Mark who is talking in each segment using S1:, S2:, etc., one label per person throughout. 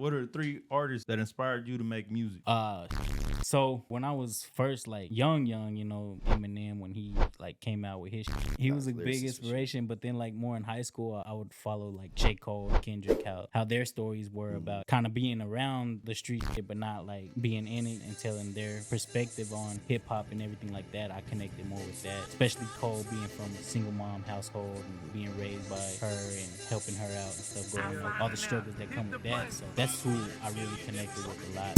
S1: what are 3 artists that inspired you to make music?
S2: So when I was first like young, you know, Eminem when he like came out with his shit, he was a big inspiration. But then like more in high school, I would follow like J. Cole and Kendrick, how their stories were about kind of being around the street shit, but not like being in it and telling their perspective on hip hop and everything like that. I connected more with that, especially Cole being from a single mom household and being raised by her and helping her out and stuff, growing up, all the struggles that come with that. So that's who I really connected with a lot.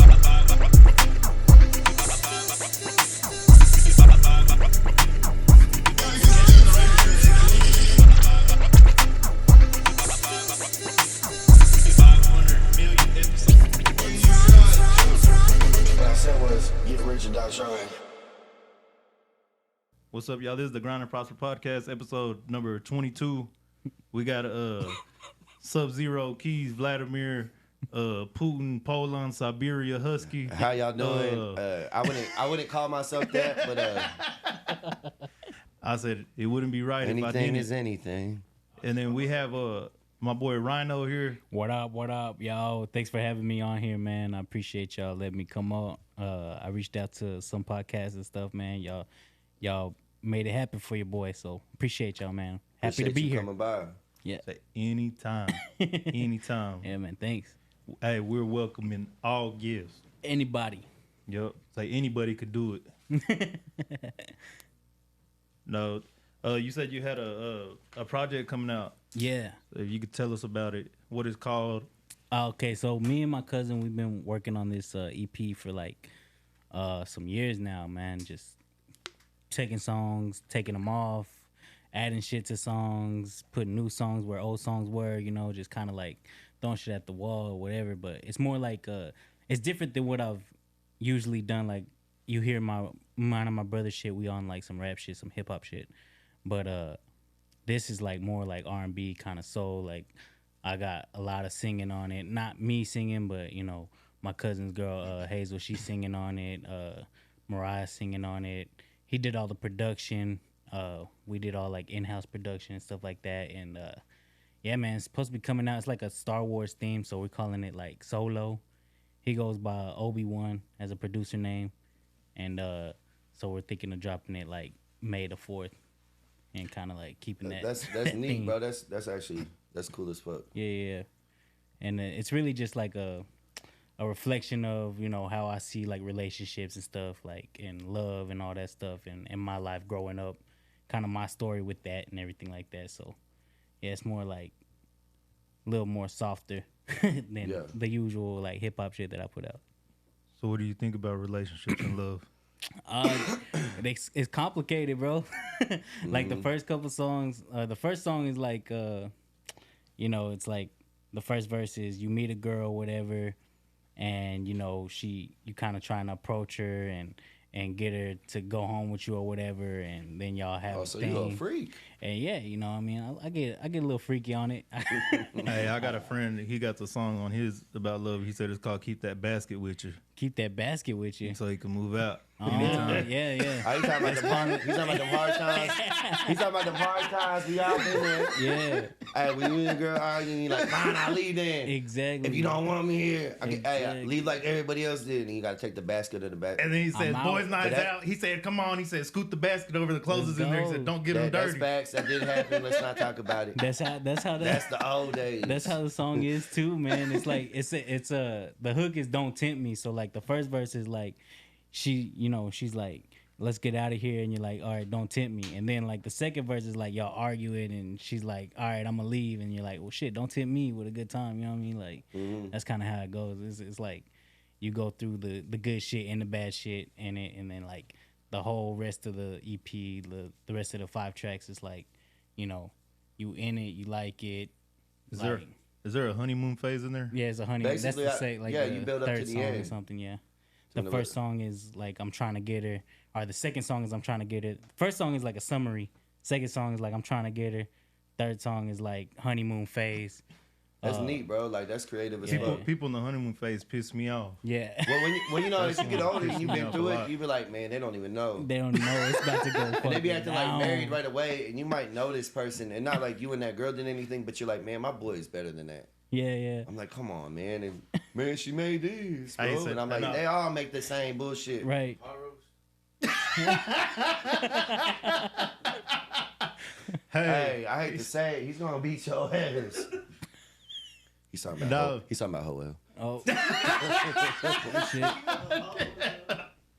S1: What's up, y'all? This is the Grind and Prosper Podcast, episode number 22. We got Sub-Zero, Keys, Vladimir, Putin, Poland, Siberia, Husky.
S3: How y'all doing? I wouldn't call myself that, but
S1: I said it wouldn't be right if I didn't.
S3: Anything is anything.
S1: And then we have my boy Ry'Kno here.
S2: What up, y'all? Thanks for having me on here, man. I appreciate y'all letting me come up. I reached out to some podcasts and stuff, man. Y'all made it happen for your boy, so appreciate y'all, man. Happy to be here.
S3: Coming by.
S2: Yeah.
S1: Say anytime. Anytime.
S2: Yeah, man. Thanks.
S1: Hey, we're welcoming all gifts.
S2: Anybody.
S1: Yep. Say anybody could do it. No. You said you had a project coming out.
S2: Yeah.
S1: So if you could tell us about it, what it's called.
S2: Okay, so me and my cousin, we've been working on this EP for like some years now, man. Just taking songs, taking them off, adding shit to songs, putting new songs where old songs were, you know, just kind of like throwing shit at the wall or whatever. But it's more like it's different than what I've usually done. Like you hear mine and my brother shit, we on like some rap shit, some hip hop shit. But this is like more like R&B kind of soul. Like I got a lot of singing on it. Not me singing, but you know, my cousin's girl Hazel, she's singing on it. Mariah singing on it. He did all the production. We did all like in-house production and stuff like that. And yeah, man, it's supposed to be coming out. It's like a Star Wars theme, so we're calling it like Soulo. He goes by OBI ONE as a producer name. And so we're thinking of dropping it like May the 4th and kind of like keeping that.
S3: That's neat, bro. That's cool as fuck.
S2: Yeah. And it's really just like a reflection of, you know, how I see like relationships and stuff, like in love and all that stuff, and in my life growing up, kind of my story with that and everything like that. So yeah, it's more like a little more softer than the usual like hip hop shit that I put out.
S1: So what do you think about relationships and love?
S2: It's complicated, bro. Like the first couple songs, the first song is like you know, it's like the first verse is you meet a girl, whatever, and you know you kind of trying to approach her and get her to go home with you or whatever, and then y'all have a thing.
S3: You a freak.
S2: And yeah, you know what I mean, I get a little freaky on it.
S1: Hey, I got a friend, he got the song on his about love. He said it's called Keep That Basket With You.
S2: Keep that basket with you.
S1: So he can move out.
S2: Yeah.
S3: Are you talking about them hard times? He's talking about them hard times we all been there.
S2: Yeah.
S3: Hey, when you and the girl arguing, you like, fine, I'll leave then.
S2: Exactly.
S3: If you don't want me here, hey, leave like everybody else did, and you gotta take the basket of the back.
S1: And then he said, boys' nights out. He said, come on. He said, scoot the basket over, the clothes is in there. He said, don't get them dirty.
S3: That's facts. That did happen. Let's not talk about it.
S2: That's
S3: the old days.
S2: That's how the song is too, man. It's like it's the hook is "Don't Tempt Me." So like the first verse is like she's like, let's get out of here, and you're like, all right, don't tempt me. And then like the second verse is like y'all arguing, and she's like, all right, I'm gonna leave, and you're like, well shit, don't tempt me with a good time. You know what I mean? Like that's kind of how it goes. It's like you go through the good shit and the bad shit in it, and then like the whole rest of the EP, the rest of the 5 tracks is like, you know, you in it, you like it.
S1: Is there a honeymoon phase in there?
S2: Yeah, it's a honeymoon. That's the say like
S3: you build up
S2: third
S3: to the
S2: song
S3: end
S2: or something. Yeah, the first song is like I'm trying to get her, or the second song is I'm trying to get her. First song is like a summary. Second song is like I'm trying to get her. Third song is like honeymoon phase.
S3: That's neat, bro. Like that's creative as fuck.
S1: People in the honeymoon phase piss me off.
S2: Yeah.
S3: Well, when you know as you get older and you've been through it, you be like, man, they don't even know.
S2: They don't know it's about to go.
S3: And they be acting like married right away, and you might know this person, and not like you and that girl did anything, but you're like, man, my boy is better than that.
S2: Yeah.
S3: I'm like, come on, man. And man, she made these,
S1: I ain't
S3: bro.
S1: said-
S3: And I'm like,
S1: no.
S3: they all make the same bullshit.
S2: Right.
S3: Hey, I hate to say it, he's gonna beat your ass. He's talking about he's talking about Joel.
S2: Oh. Shit.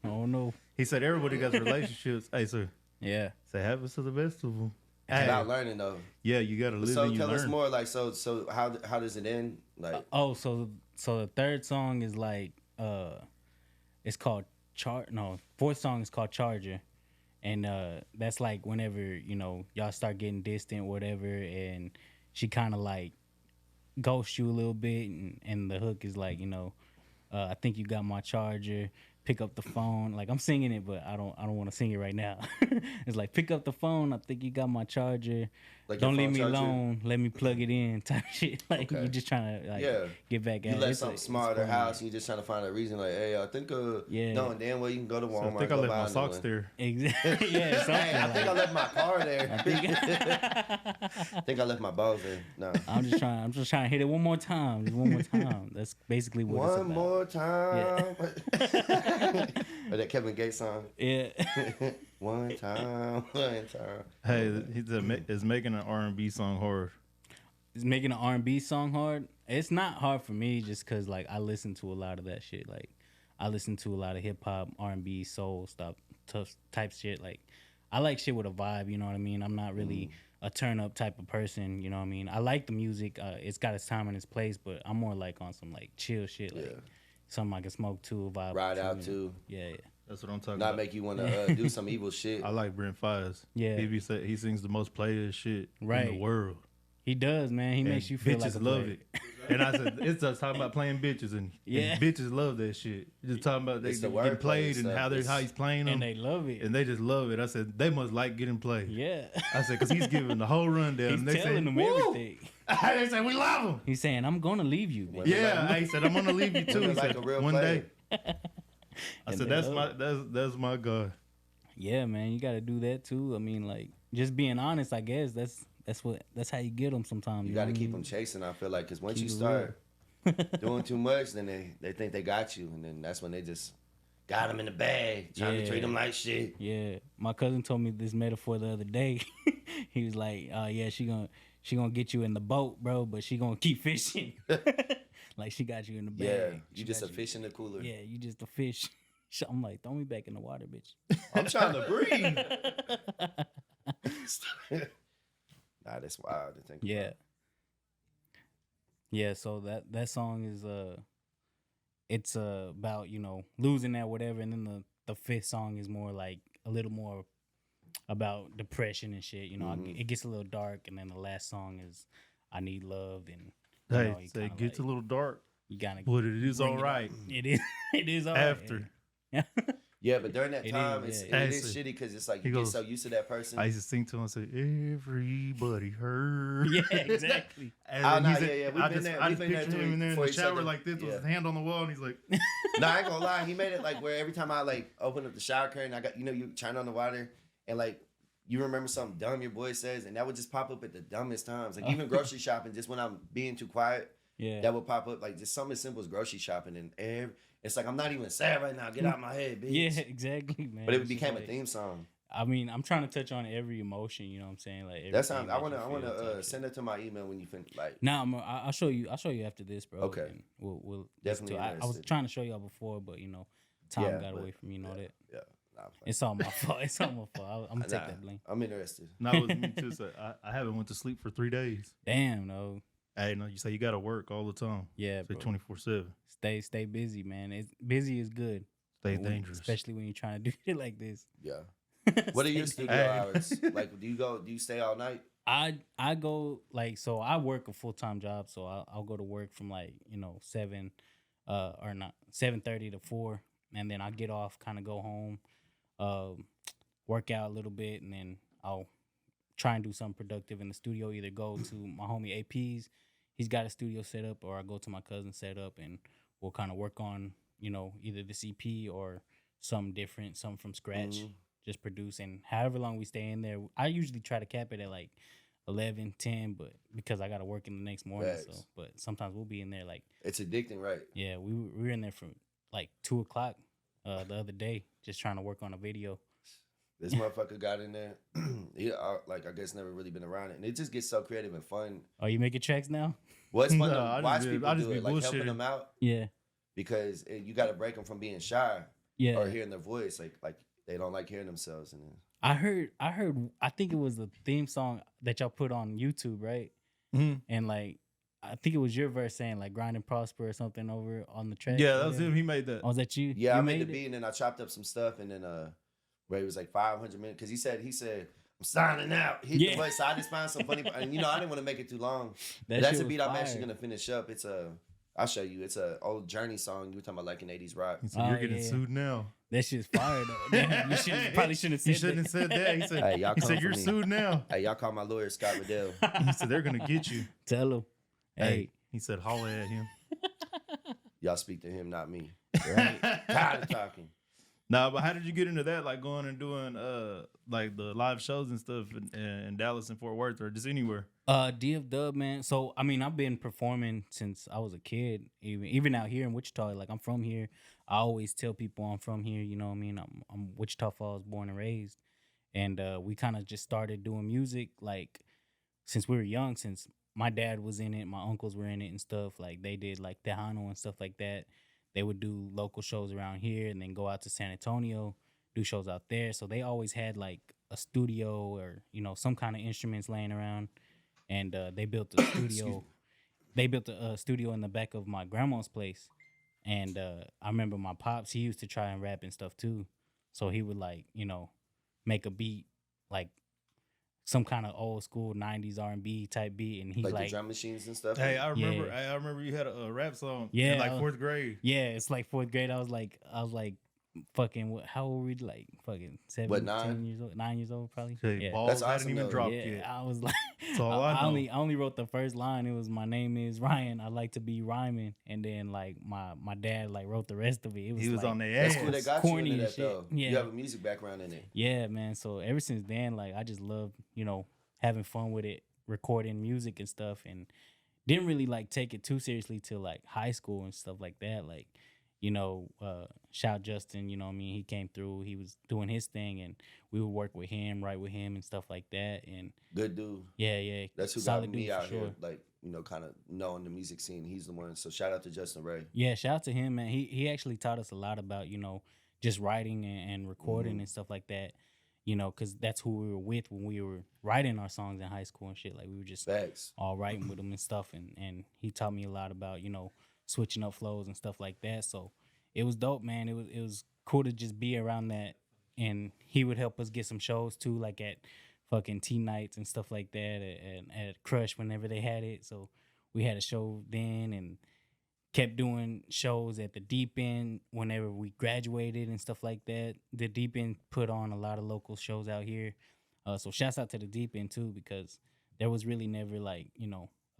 S2: Oh no.
S1: He said everybody got relationships. Hey, sir.
S2: Yeah.
S1: Say happens to the best of them.
S3: It's about learning though.
S1: Yeah, you gotta live
S3: So
S1: and you
S3: tell
S1: learn.
S3: us more. Like, so how does it end? Like,
S2: So the third song is like it's called fourth song is called Charger. And that's like whenever, you know, y'all start getting distant, whatever, and she kind of like ghosts you a little bit, and the hook is like, you know, I think you got my charger. Pick up the phone. Like, I'm singing it, but I don't want to sing it right now. It's like, pick up the phone. I think you got my charger.
S3: Like your
S2: don't leave
S3: phone
S2: me
S3: charger?
S2: alone. Let me plug it in. Type shit. Like,
S3: Okay.
S2: you just trying to like get back
S3: you
S2: at it.
S3: let
S2: It's
S3: something
S2: it's
S3: small at their
S2: funny.
S3: house, and you just trying to find a reason. Like, hey, I think
S2: Yeah.
S3: knowing damn well you can go to
S1: So
S3: Walmart.
S1: I think I
S3: go
S1: left
S3: buy
S1: my
S3: a new
S1: socks
S3: one.
S1: there.
S2: Exactly. Yeah. Something
S3: Hey, I think I
S2: like
S3: left my car there.
S2: I think
S3: I think I left my balls there. No.
S2: I'm just trying to hit it one more time. Just one more time. That's basically what it's
S3: One
S2: about.
S3: more time. Or that Kevin Gates song.
S2: Yeah.
S3: One time.
S1: Hey, is making an R&B song hard.
S2: It's making an R&B song hard. It's not hard for me just because like I listen to a lot of that shit. Like I listen to a lot of hip hop, R&B, soul stuff, tough type shit. Like I like shit with a vibe. You know what I mean? I'm not really a turn up type of person. You know what I mean? I like the music. It's got its time and its place, but I'm more like on some like chill shit. Like something I can smoke to, vibe
S3: Ride
S2: to,
S3: out to.
S2: Yeah.
S1: That's what I'm talking
S3: Not
S1: about.
S3: make you want to do some evil shit.
S1: I like Brent Fires.
S2: Yeah.
S1: He sings the most played shit in
S2: Right.
S1: the world.
S2: He does, man. He makes you feel like
S1: bitches
S2: a
S1: love
S2: player.
S1: it. And I said, it's just talking about playing bitches, and bitches love that shit. Just talking about they
S3: It's the
S1: getting
S3: wordplay
S1: played
S3: and
S1: and
S3: stuff.
S1: how he's playing them,
S2: And they love it.
S1: and they just love it. I said they must like getting played.
S2: Yeah.
S1: I said because he's giving the whole rundown.
S2: He's
S1: and they
S2: telling
S1: say,
S2: them
S1: "Woo!"
S2: everything.
S1: They say we love him.
S2: He's saying, I'm going to leave you, bitch.
S1: Yeah, I said I'm gonna leave you too.
S3: Women
S1: He
S3: like
S1: said,
S3: a real
S1: one
S3: player.
S1: day. I
S2: And
S1: said
S2: they
S1: that's
S2: love
S1: that's my God.
S2: Yeah, man, you got to do that too. I mean, like, just being honest, I guess that's how you get them sometimes.
S3: You
S2: know
S3: got to
S2: what I
S3: keep
S2: mean?
S3: them chasing. I feel like because once
S2: Keep
S3: you
S2: it
S3: start doing too much, then they think they got you, and then that's when they just got them in the bag, trying to treat them like shit.
S2: Yeah, my cousin told me this metaphor the other day. He was like, "Yeah, she gonna get you in the boat, bro, but she gonna keep fishing. Like she got you in the bag.
S3: Yeah,
S2: She
S3: you just a
S2: got
S3: fish in the cooler.
S2: Yeah, you just a fish." I'm like, throw me back in the water, bitch.
S3: I'm trying to breathe. Nah, that's wild to think.
S2: Yeah.
S3: About.
S2: Yeah, so that song is it's about, you know, losing that whatever, and then the fifth song is more like a little more about depression and shit, you know. It gets a little dark, and then the last song is I Need Love, and you know, you
S1: Hey,
S2: kinda
S1: it gets
S2: like,
S1: a little dark,
S2: you gotta
S1: but it is
S2: bring
S1: all
S2: it
S1: right.
S2: up. It is all right.
S1: After.
S2: Yeah.
S3: Yeah, but during that
S2: It
S3: time,
S2: is,
S3: it
S2: yeah.
S3: is
S1: Actually,
S3: shitty because it's like
S1: he
S3: you get
S1: goes,
S3: so used to that person.
S1: I used to sing to him and say, "Everybody hurt."
S2: Yeah, exactly.
S1: And
S3: Oh, nah,
S1: he's
S3: yeah, we've been there.
S1: I
S3: We've
S1: just
S3: been there
S1: picture him in there in
S3: for
S1: the
S3: each
S1: shower
S3: other.
S1: like this with
S3: Yeah.
S1: his hand on the wall, and he's like,
S3: Nah, I ain't gonna lie. He made it like where every time I like open up the shower curtain, I got you turn on the water and like you remember something dumb your boy says, and that would just pop up at the dumbest times. Like even grocery shopping, just when I'm being too quiet,
S2: Yeah.
S3: that would pop up. Like just something as simple as grocery shopping, and it's like I'm not even sad right now. Get out my head, bitch.
S2: Yeah, exactly, man.
S3: But it
S2: It's just
S3: became a
S2: like-
S3: theme song.
S2: I mean, I'm trying to touch on every emotion, you know what I'm saying? Like
S3: That
S2: everything
S3: sounds. I
S2: that you
S3: wanna
S2: feel type shit.
S3: send it to my email when you finish. Like
S2: Nah, I'll show you. I'll show you after this, bro.
S3: Okay.
S2: And we'll
S3: Definitely
S2: I was
S3: interested.
S2: trying to show y'all before, but you know, time
S3: Yeah,
S2: got
S3: but-
S2: away from me. You know that.
S3: yeah, nah,
S2: It's all my fault. It's all my fault. I'm gonna take
S3: nah,
S2: that blame.
S3: I'm interested.
S1: "No, it was me too." So I haven't went to sleep for 3 days.
S2: Damn, no.
S1: Hey, no, you say you got to work all the time.
S2: Yeah,
S1: Say
S2: bro.
S1: 24/7.
S2: Stay busy, man. Busy is good.
S1: Stay
S2: When-
S1: dangerous.
S2: especially when you're trying to do shit like this.
S3: Yeah. What are your
S2: Stay-
S3: studio
S1: Hey.
S3: hours? Like, do you stay all night?
S2: I go like, so I work a full-time job, so I'll go to work from like, you know, 7:30 to 4, and then I get off, kind of go home, work out a little bit, and then I'll try and do something productive in the studio. Either go to my homie AP's, he's got a studio set up, or I go to my cousin's setup, and we'll kind of work on, you know, either this EP or something different, something from scratch. Just produce, and however long we stay in there, I usually try to cap it at like 11, 10, but because I gotta work in the next morning.
S3: Facts.
S2: So, but sometimes we'll be in there like,
S3: It's addicting, right?
S2: yeah, we were in there from like 2 o'clock the other day, just trying to work on a video.
S3: This motherfucker got in there. I guess never really been around it, and it just gets so creative and fun.
S2: Oh, you making tracks now?
S3: Well, it's fun
S1: No,
S3: to
S1: I
S3: watch
S1: just
S3: people do
S1: be
S3: it, like helping
S1: bullshitting.
S3: them out,
S2: Yeah,
S3: because you got to break them from being shy
S2: yeah.
S3: or hearing their voice, like they don't like hearing themselves. And then,
S2: I heard. I think it was the theme song that y'all put on YouTube, right?
S1: Mhm.
S2: And like, I think it was your verse saying like "grind and prosper" or something over on the track.
S1: Yeah, that was him. He made that.
S2: Oh, was that you?
S3: yeah,
S2: You
S3: I made the
S2: it?
S3: beat and then I chopped up some stuff, and then where he was like 500 minutes, because he said I'm signing out. Hit
S2: Yeah.
S3: the place. So I just found some funny, and I didn't want to make it too long.
S2: That
S3: That's
S2: shit
S3: a beat
S2: was
S3: I'm actually
S2: fire.
S3: gonna finish up. It's I'll show you. It's a old Journey song. You were talking about like an 80s rock.
S1: He said,
S2: Oh,
S1: "You're getting
S2: yeah.
S1: sued now."
S2: That shit's fire though. Damn, probably shouldn't have said
S1: You shouldn't have said that. He said,
S3: Hey, y'all
S1: he
S3: come
S1: said
S3: for
S1: "You're
S3: me."
S1: sued now."
S3: Hey, y'all call my lawyer Scott Riddell.
S1: He said they're gonna get you.
S2: Tell him. Hey,
S1: He said, "Holla at him."
S3: Y'all speak to him, not me.
S2: right.
S3: Tired of talking.
S1: Nah, but how did you get into that? Like going and doing like the live shows and stuff in Dallas and Fort Worth or just anywhere?
S2: DF Dub, man. So I mean, I've been performing since I was a kid. Even out here in Wichita, like I'm from here. I always tell people I'm from here. You know what I mean? I'm Wichita Falls born and raised, and we kind of just started doing music like since we were young. Since my dad was in it, my uncles were in it and stuff. Like they did like Tejano and stuff like that. They would do local shows around here and then go out to San Antonio, do shows out there. So they always had like a studio or, some kind of instruments laying around. And they built a studio. They built a studio in the back of my grandma's place. And I remember my pops, he used to try and rap and stuff too. So he would like, make a beat like some kind of old school 90s R&B type beat. And he
S3: Like
S2: like
S3: the drum machines and stuff.
S1: Hey, I remember.
S2: Yeah.
S1: I remember you had a rap song.
S2: Yeah,
S1: in like
S2: I was-
S1: 4th grade.
S2: yeah, it's like 4th grade. I was like, fucking, how old were we? Like, fucking 7,
S3: 9?
S2: 10 years old, 9 years old, probably.
S1: Say,
S2: Yeah.
S1: balls
S3: That's
S1: hadn't
S3: awesome,
S1: even
S3: though.
S1: dropped
S2: Yeah,
S1: yet.
S2: I was like,
S1: That's all I know.
S2: only wrote the first line. It was my name is Ryan. I like to be rhyming, and then like my dad like wrote the rest of it. It was
S1: He was
S2: like,
S1: on their
S3: That's
S1: ass.
S3: cool. They got
S2: corny
S3: you into
S2: and
S3: that
S2: shit.
S3: though.
S2: Yeah.
S3: You have a music background in it.
S2: Yeah, man. So ever since then, like I just love having fun with it, recording music and stuff, and didn't really like take it too seriously till like high school and stuff like that. Like, shout Justin, you know what I mean? He came through, he was doing his thing, and we would work with him, write with him and stuff like that. And
S3: Good dude.
S2: yeah.
S3: That's who
S2: solid
S3: got me
S2: dude for
S3: out
S2: sure.
S3: here. Like, kind of knowing the music scene. He's the one. So shout out to Justin Ray.
S2: Yeah, shout out to him, man. He actually taught us a lot about, just writing and recording
S3: Mhm.
S2: and stuff like that. Because that's who we were with when we were writing our songs in high school and shit. Like we were just
S3: Facts.
S2: all writing with him and stuff, and he taught me a lot about switching up flows and stuff like that. So it was dope, man. It was cool to just be around that, and he would help us get some shows too, like at fucking T nights and stuff like that, and at Crush whenever they had it. So we had a show then, and kept doing shows at the Deep End whenever we graduated and stuff like that. The Deep End put on a lot of local shows out here. So shouts out to the Deep End too, because there was really never like,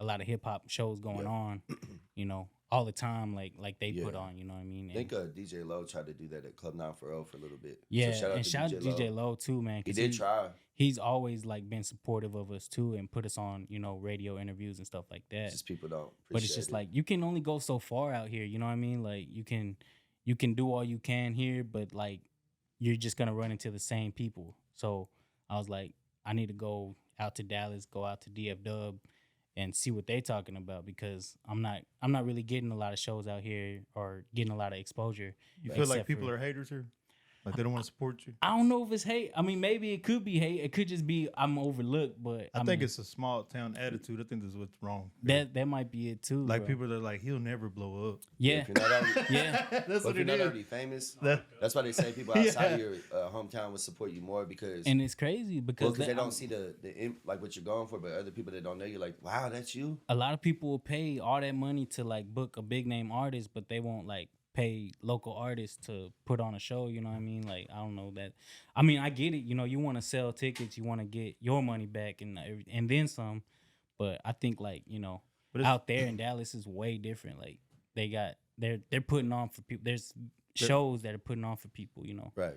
S2: a lot of hip hop shows going on, all the time like they put
S3: Yeah.
S2: on, you know what I mean?
S3: I think DJ Lowe tried to do that at Club 940 for a little bit.
S2: Yeah,
S3: So
S2: and shout out to DJ Lowe too, man.
S3: He
S2: 'cause
S3: did try.
S2: He's always like been supportive of us too, and put us on, radio interviews and stuff like that.
S3: Just people don't appreciate
S2: But it's just
S3: it.
S2: like you can only go so far out here, you know what I mean? Like you can do all you can here, but like you're just gonna run into the same people. So I was like, I need to go out to Dallas, go out to DF Dub, and see what they talking about, because I'm not really getting a lot of shows out here or getting a lot of exposure.
S1: You feel like
S2: except
S1: people
S2: for-
S1: are haters here? Like they don't want to support you?
S2: I don't know if it's hate. I mean, maybe it could be hate. It could just be I'm overlooked. But
S1: I
S2: I
S1: think
S2: mean,
S1: it's a small town attitude. I think that's what's wrong.
S2: that might be it too.
S1: Like
S2: bro.
S1: people that are like, he'll never blow up.
S2: Yeah,
S3: If you're not already,
S2: yeah.
S1: That's
S3: but if
S1: what
S3: you're
S1: it
S3: not
S1: is.
S3: already famous,
S1: That-
S3: that's why they say people outside of your hometown will support you more because
S2: And it's crazy because
S3: they don't see the like what you're going for, but other people that don't know you, like, wow, that's you.
S2: a lot of people will pay all that money to like book a big name artist, but they won't like pay local artists to put on a show. You know what I mean? Like I don't know that. I mean, I get it. You want to sell tickets, you want to get your money back and then some. But I think like
S1: But it's-
S2: out there in Dallas is way different. Like they're putting on for people. There's shows that are putting on for people.
S3: Right.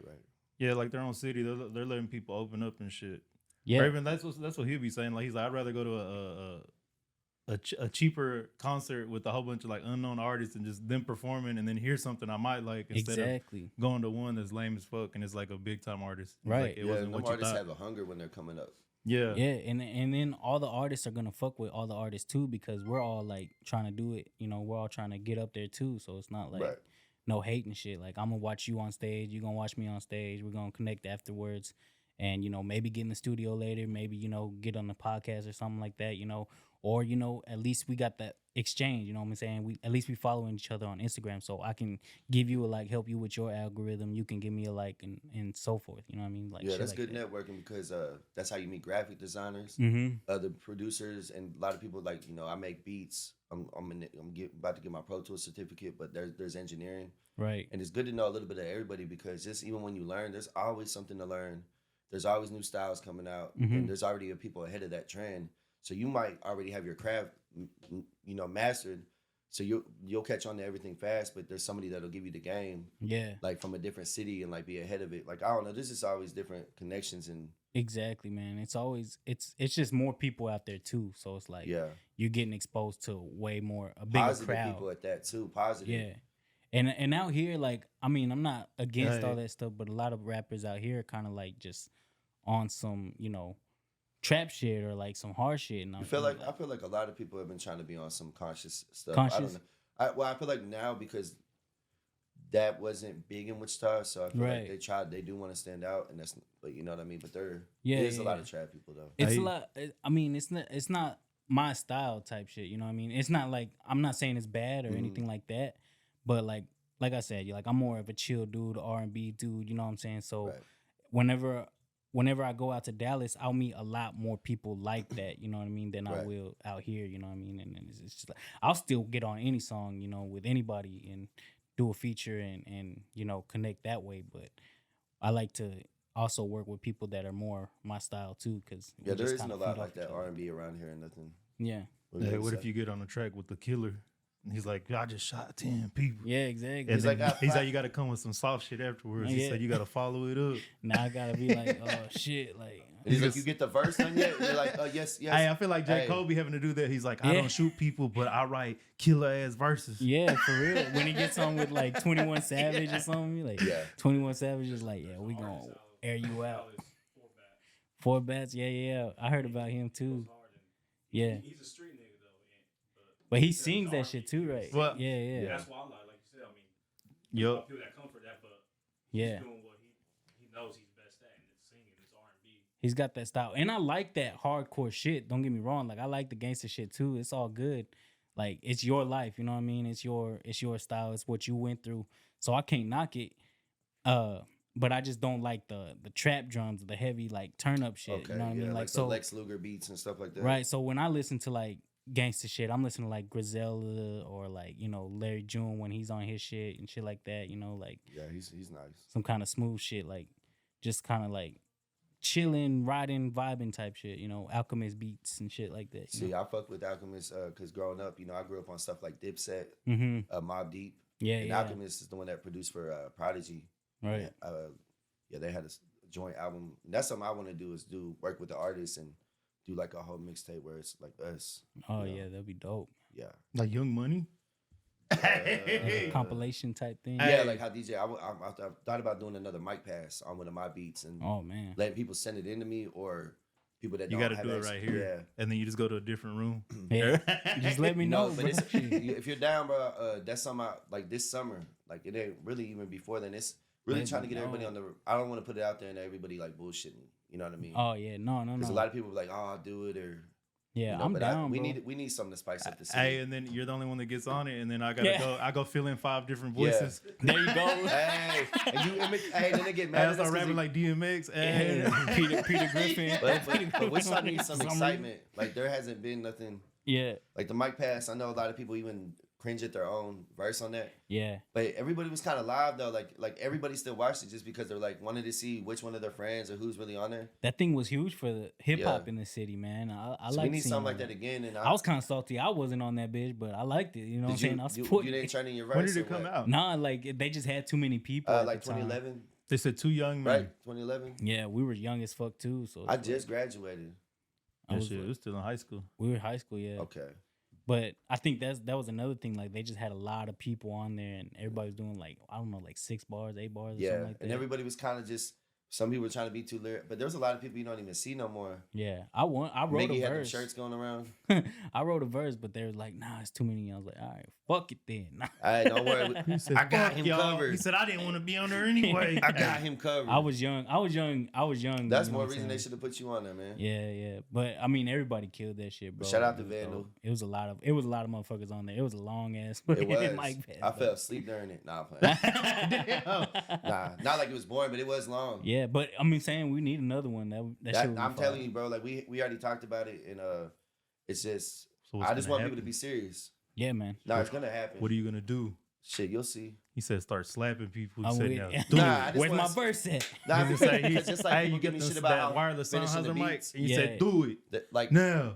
S1: Yeah, like their own city. They're letting people open up and shit.
S2: Yeah.
S1: Raven, that's what he'll be saying. Like he's like, I'd rather go to a cheaper concert with a whole bunch of like unknown artists and just them performing and then hear something I might like instead of going to one that's lame as fuck and it's like a big time artist.
S2: Right.
S1: Like, it wasn't what you
S3: artists
S1: thought.
S3: have a hunger when they're coming up.
S1: Yeah.
S2: Yeah, and then all the artists are gonna fuck with all the artists too because we're all like trying to do it. You know, we're all trying to get up there too. So it's not like no hate and shit. Like I'm gonna watch you on stage, you gonna watch me on stage. We're gonna connect afterwards, and you know maybe get in the studio later. Maybe you know get on the podcast or something like that. You know, or you know at least we got that exchange. You know what I'm saying? At least we following each other on Instagram, so I can give you a like, help you with your algorithm. You can give me a like, and so forth. You know what I mean? Like
S3: yeah, that's
S2: like
S3: good networking because that's how you meet graphic designers, other producers, and a lot of people like I make beats. I'm about to get my Pro Tools certificate, but there's engineering,
S2: right?
S3: And it's good to know a little bit of everybody because just even when you learn, there's always something to learn. There's always new styles coming out, and there's already people ahead of that trend. So you might already have your craft, mastered. So you'll catch on to everything fast, but there's somebody that'll give you the game, like from a different city and like be ahead of it. Like I don't know, this is always different connections and
S2: exactly, man. It's always it's just more people out there too. So it's like you're getting exposed to way more a bigger
S3: positive
S2: crowd.
S3: People at that too, positive.
S2: Yeah, and out here, like I mean, I'm not against all that stuff, but a lot of rappers out here kind of like just on some trap shit or like some hard shit. And
S3: I feel like a lot of people have been trying to be on some conscious stuff.
S2: Conscious?
S3: I don't know. I feel like now because that wasn't big in Wichita, so I feel like they do want to stand out, and but you know what I mean. But there's a lot of trap people though.
S2: It's a lot. I mean, it's not my style type shit. You know what I mean? It's not like I'm not saying it's bad or anything like that, but like I said, I'm more of a chill dude, R&B dude. You know what I'm saying? So whenever I go out to Dallas, I'll meet a lot more people like that, you know what I mean, than I will out here, you know what I mean? And it's just like, I'll still get on any song, with anybody and do a feature and connect that way. But I like to also work with people that are more my style too, because
S3: there isn't a lot like that R&B around here and nothing.
S2: Yeah.
S1: What if you get on the track with the killer? And he's like, I just shot 10 people.
S2: Yeah, exactly.
S1: And he's like, you got to come with some soft shit afterwards. He said, you got to follow it up.
S2: Now I got to be like, oh, shit. Like,
S3: and he's like, you get the verse done yet? You're like, oh, yes.
S1: Hey, I feel like J. Cole be having to do that. He's like, I don't shoot people, but I write killer-ass verses.
S2: Yeah, for real. When he gets on with, like, 21 Savage or something, like, 21 Savage is like, we going to air you out. 4 Bats, yeah. I heard about him, too. Yeah.
S4: He's a street nigga.
S2: But he sings that shit too, right?
S1: Well,
S2: yeah.
S4: That's why I like you said. I mean, I feel that comfort that, but he's doing what he knows he's best at, and it's singing, it's R&B.
S2: He's got that style, and I like that hardcore shit. Don't get me wrong. Like I like the gangster shit too. It's all good. Like it's your life, you know what I mean? It's your style. It's what you went through. So I can't knock it. But I just don't like the trap drums, the heavy like turn up shit.
S3: Okay,
S2: you know what I mean?
S3: Like so, the Lex Luger beats and stuff like that.
S2: Right. So when I listen to like gangster shit, I'm listening to like Griselda or like Larry June when he's on his shit and shit like that. Like
S3: he's nice.
S2: Some kind of smooth shit, like just kind of like chilling, riding, vibing type shit. Alchemist beats and shit like that.
S3: See, I fuck with Alchemist because growing up, I grew up on stuff like Dipset, Mobb Deep. And Alchemist is the one that produced for Prodigy.
S2: Right.
S3: And, they had a joint album. And that's something I want to do is work with the artists and do like a whole mixtape where it's like us.
S2: Oh yeah, that'd be dope.
S3: Yeah,
S1: like Young Money,
S2: like a compilation type thing.
S3: Yeah, like how DJ. I thought about doing another mic pass on one of my beats and letting people send it into me or people that
S1: you
S3: got
S1: to do it right here. And then you just go to a different room.
S2: Yeah, just let me know.
S3: But if you're down, bro, that's something like this summer. Like it ain't really even before then. It's really trying to get everybody on the. I don't want to put it out there and everybody like bullshit me. You know what I mean?
S2: Oh yeah, no.
S3: Because a lot of people are like, "Oh, I'll do it," or
S2: I'm down.
S3: We need something to spice up the scene.
S1: Hey, and then you're the only one that gets on it, and then I gotta go. I go fill in 5 different voices.
S2: Yeah. There you go.
S3: Then they get mad.
S1: I start rapping like DMX.
S2: Peter Griffin.
S3: But we're starting to need some excitement. Like there hasn't been nothing.
S2: Yeah.
S3: Like the mic pass, I know a lot of people even cringe at their own verse on that.
S2: Yeah. But
S3: everybody was kind of live though. Like everybody still watched it just because they're like wanted to see which one of their friends or who's really on there.
S2: That thing was huge for the hip hop in the city, man. I like.
S3: We need something like that again. And
S2: I was kind of salty. I wasn't on that bitch, but I liked it. You know what I'm saying? I was
S3: you didn't turn in your verse.
S1: When did it come out?
S2: Nah, like they just had too many people.
S3: Like 2011.
S1: They said Too Young, man.
S3: right? 2011.
S2: Yeah, we were young as fuck too. So
S3: I just graduated.
S1: That shit, it was still in high school.
S2: we were in high school, yeah.
S3: Okay.
S2: But I think that was another thing. Like they just had a lot of people on there, and everybody was doing like I don't know, like 6 bars, 8 bars, or
S3: Yeah,
S2: something like that.
S3: and everybody was kind of just. Some people were trying to be too lyric, but there's a lot of people you don't even see no more.
S2: Yeah, I wrote
S3: Miggy
S2: a
S3: had them
S2: verse.
S3: shirts going around.
S2: I wrote a verse, but they were like, "Nah, it's too many." I was like, "All right, fuck it then."
S3: Hey, don't worry.
S1: He said,
S3: I got
S1: "Fuck
S3: him
S1: y'all."
S3: covered.
S1: He said, "I didn't want to be on there anyway."
S3: I got him covered.
S2: I was young.
S3: That's
S2: you know
S3: more
S2: what I'm
S3: reason they
S2: saying?
S3: should have put you on there, man.
S2: Yeah. But I mean, everybody killed that shit, bro.
S3: But shout out to
S2: It was
S3: Vandal.
S2: dope. It was a lot of motherfuckers on there. It was a long ass.
S3: It was.
S2: Mic pass,
S3: I
S2: though.
S3: fell asleep during it. Nah, I'm playing.
S1: Damn.
S3: Nah, not like it was boring, but it was long.
S2: Yeah, but I mean, saying we need another one. That shit would be
S3: I'm
S2: fire.
S3: telling you, bro. Like we already talked about it, and it's just
S1: So what's
S3: I just
S1: gonna
S3: want people to
S1: happen?
S3: be serious.
S2: Yeah, man.
S3: Nah, it's gonna happen.
S1: What are you gonna do?
S3: Shit, you'll see.
S1: He said, "Start slapping people." He
S2: I'm
S1: said,
S2: with
S1: "Now
S2: it.
S1: do
S3: Nah,
S1: it."
S3: I just
S2: Where's my
S3: wanna-
S2: verse at?
S3: Nah,
S1: He just say,
S3: because just like
S1: "Hey,
S3: people
S1: you
S3: give
S1: get
S3: me
S1: this,
S3: shit about
S1: that
S3: how
S1: wireless
S3: finishing the
S1: Sennheiser mic."
S3: beats.
S1: And he
S2: Yeah.
S1: said, "Do it
S3: Like,
S1: now."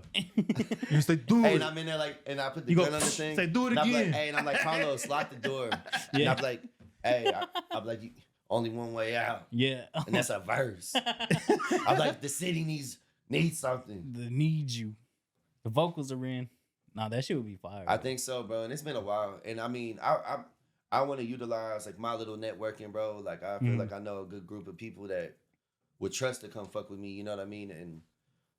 S1: You say, "Do
S3: hey,
S1: it."
S3: and I'm in there like, and I put the
S1: You go,
S3: gun on the thing.
S1: say, "Do it
S3: and I'm
S1: again."
S3: like, hey, and I'm like, Carlos, lock the door. And
S2: Yeah.
S3: I'm like, hey, I'm like, only one way out,
S2: Yeah.
S3: and that's a verse. I'm like, the city needs something.
S2: The need you. The vocals are in. Nah, that shit would be fire.
S3: I think so, bro. And it's been a while. And I mean, I want to utilize like my little networking, bro. Like I feel like I know a good group of people that would trust to come fuck with me. You know what I mean? And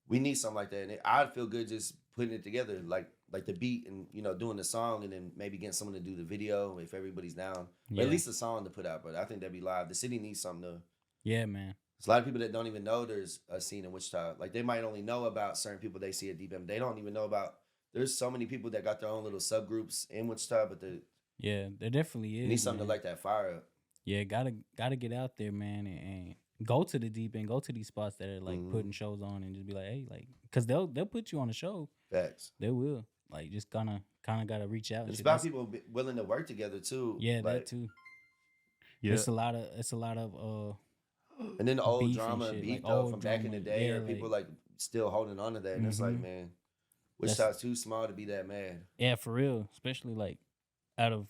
S3: we need something like that. And I'd feel good just putting it together, like the beat and doing the song, and then maybe getting someone to do the video if everybody's down. But at least a song to put out. But I think that'd be live. The city needs something to.
S2: Yeah, man.
S3: There's a lot of people that don't even know there's a scene in Wichita. Like they might only know about certain people they see at Deep M. They don't even know about. There's so many people that got their own little subgroups in Wichita, but they
S2: Yeah, there definitely is.
S3: need something
S2: man.
S3: to light that fire up.
S2: Yeah, gotta get out there, man, and go to the deep end, go to these spots that are like putting shows on, and just be like, hey, like, cause they'll put you on a show.
S3: Facts.
S2: They will. Like, just kind of gotta reach out. and
S3: It's
S2: shit.
S3: about
S2: That's-
S3: people willing to work together too.
S2: Yeah,
S3: like,
S2: that too.
S1: Yeah.
S2: It's a lot of
S3: And then the old
S2: beef and
S3: drama and
S2: shit,
S3: beef
S2: like
S3: though
S2: old
S3: from back in the
S2: drama.
S3: day,
S2: Yeah,
S3: or people like still holding on to that. And it's like,
S2: Mhm.
S3: man, Wichita's too small to be that mad.
S2: yeah, for real. Especially like out of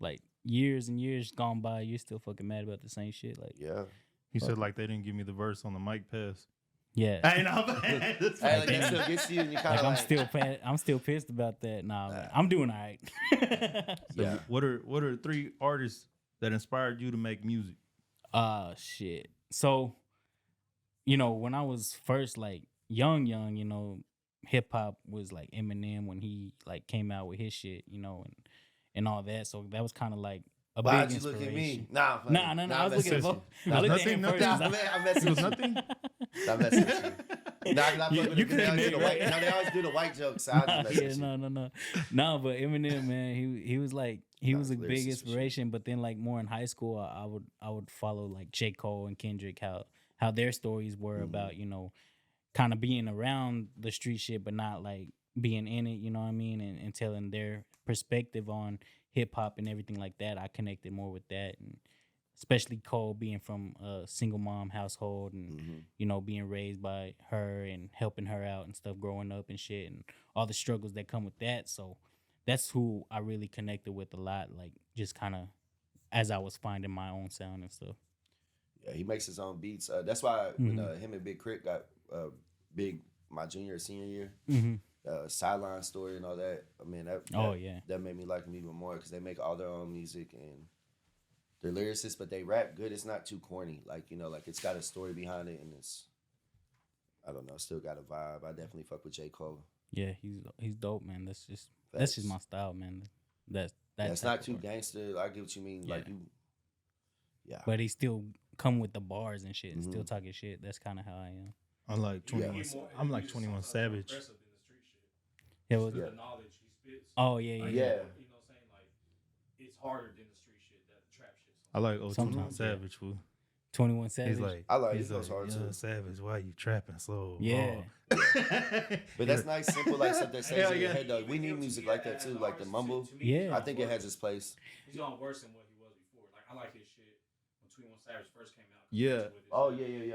S2: like years and years gone by, you're still fucking mad about the same shit. Like,
S3: Yeah.
S1: He said, "Like they didn't give me the verse on the mic pass."
S2: yeah.
S1: Hey, no,
S3: Hey, like that still gets you, and you kind
S2: Like
S3: of like,
S2: I'm still pissed about that. Nah, man, I'm doing all right.
S1: So
S3: Yeah.
S1: What are 3 artists that inspired you to make music?
S2: Shit. So, when I was first like young, hip hop was like Eminem when he like came out with his shit, and all that. So that was kind of like a
S3: why'd
S2: big
S3: you look at
S2: inspiration.
S3: me? Nah,
S2: No. I was looking at both. I looked at him
S1: nothing-
S2: first.
S3: Nah, man, I'm messing
S1: It was
S3: with you.
S1: nothing.
S3: Nah, I'm messing with you. Nah, 'cause I
S2: You-
S3: fuck with
S2: you
S3: them, 'cause they always do the
S2: couldn't
S3: white.
S2: admit it,
S3: Now they always do the white jokes. So I just mess
S2: Yeah,
S3: with you.
S2: no. But Eminem, man, he was like he was a
S3: lyricist
S2: big
S3: for sure.
S2: inspiration. But then like more in high school, I would follow like J. Cole and Kendrick, how their stories were about kind of being around the street shit, but not like being in it. You know what I mean? And telling their perspective on hip hop and everything like that. I connected more with that, and especially Cole being from a single mom household and being raised by her and helping her out and stuff growing up and shit and all the struggles that come with that. So that's who I really connected with a lot, like just kind of as I was finding my own sound and stuff.
S3: Yeah, he makes his own beats. That's why when him and Big Crit got big my junior or senior year, Sideline Story and all that. I mean, that made me like them even more because they make all their own music and they're lyricists, but they rap good. It's not too corny. Like, like it's got a story behind it and it's, I don't know, still got a vibe. I definitely fuck with J. Cole.
S2: Yeah, he's dope, man. That's just my style, man. That's
S3: not too gangster. I get what you mean.
S2: Yeah.
S3: Like you, yeah.
S2: But he still come with the bars and shit and still talking shit. That's kind of how I am.
S1: I'm like 21. I'm like 21 Savage.
S2: Yeah, well,
S3: Yeah.
S4: The knowledge he spits.
S2: Oh yeah.
S3: Yeah.
S4: You know what I'm saying? Like, it's harder than the street shit, that trap shit.
S1: I like 21
S2: Sometimes, yeah.
S1: Savage. Fool.
S2: 21 Savage.
S1: He's like,
S3: I like
S1: he's
S3: he goes hard
S1: "Young
S3: too.
S1: Savage, why you trapping so
S2: Yeah.
S1: hard?"
S3: But that's nice, simple, like stuff that stays
S1: Hell
S3: in your
S1: yeah.
S3: head, though. We need music like that too, like the mumble.
S2: Yeah.
S3: I think it has its place.
S4: He's on worse than what he was before. Like, I like his shit 21 Savage first came out.
S1: Yeah.
S3: Oh yeah.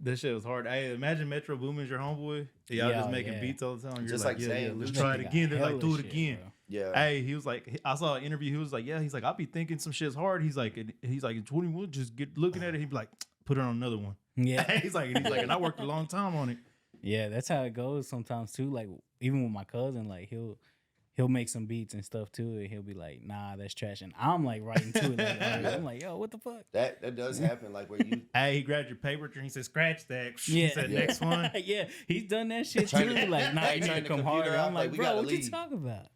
S1: That shit was hard. Hey, imagine Metro Boomin's your homeboy. Y'all just making beats all the time. You're
S3: Just
S1: like,
S3: like
S1: yeah,
S3: saying,
S1: let's
S3: this
S1: try it
S2: nigga
S1: again. They're
S2: got
S1: like, do it
S2: hella shit,
S1: again.
S2: bro.
S3: Yeah.
S1: Hey, he was like, I saw an interview. He was like, I'll be thinking some shit's hard. He's like, in 21, just get looking at it. He'd be like, put it on another one.
S2: Yeah.
S1: he's like, and I worked a long time on it.
S2: Yeah, that's how it goes sometimes too. Like even with my cousin, like he'll make some beats and stuff too, and he'll be like, "Nah, that's trash," and I'm like writing to it. Like, I'm like, "Yo, what the fuck?"
S3: That does happen. Like where you
S1: Hey, he grabbed your paper and he said, scratch that.
S2: Yeah.
S1: He said, next one.
S2: Yeah, he's done that shit too.
S3: Turn the-
S2: Like, nah,
S3: Hey,
S2: you need
S3: turn
S2: to
S3: the
S2: come
S3: computer
S2: harder.
S3: off,
S2: I'm
S3: like,
S2: like,
S3: we
S2: bro,
S3: gotta
S2: what you
S3: leave.
S2: talking about?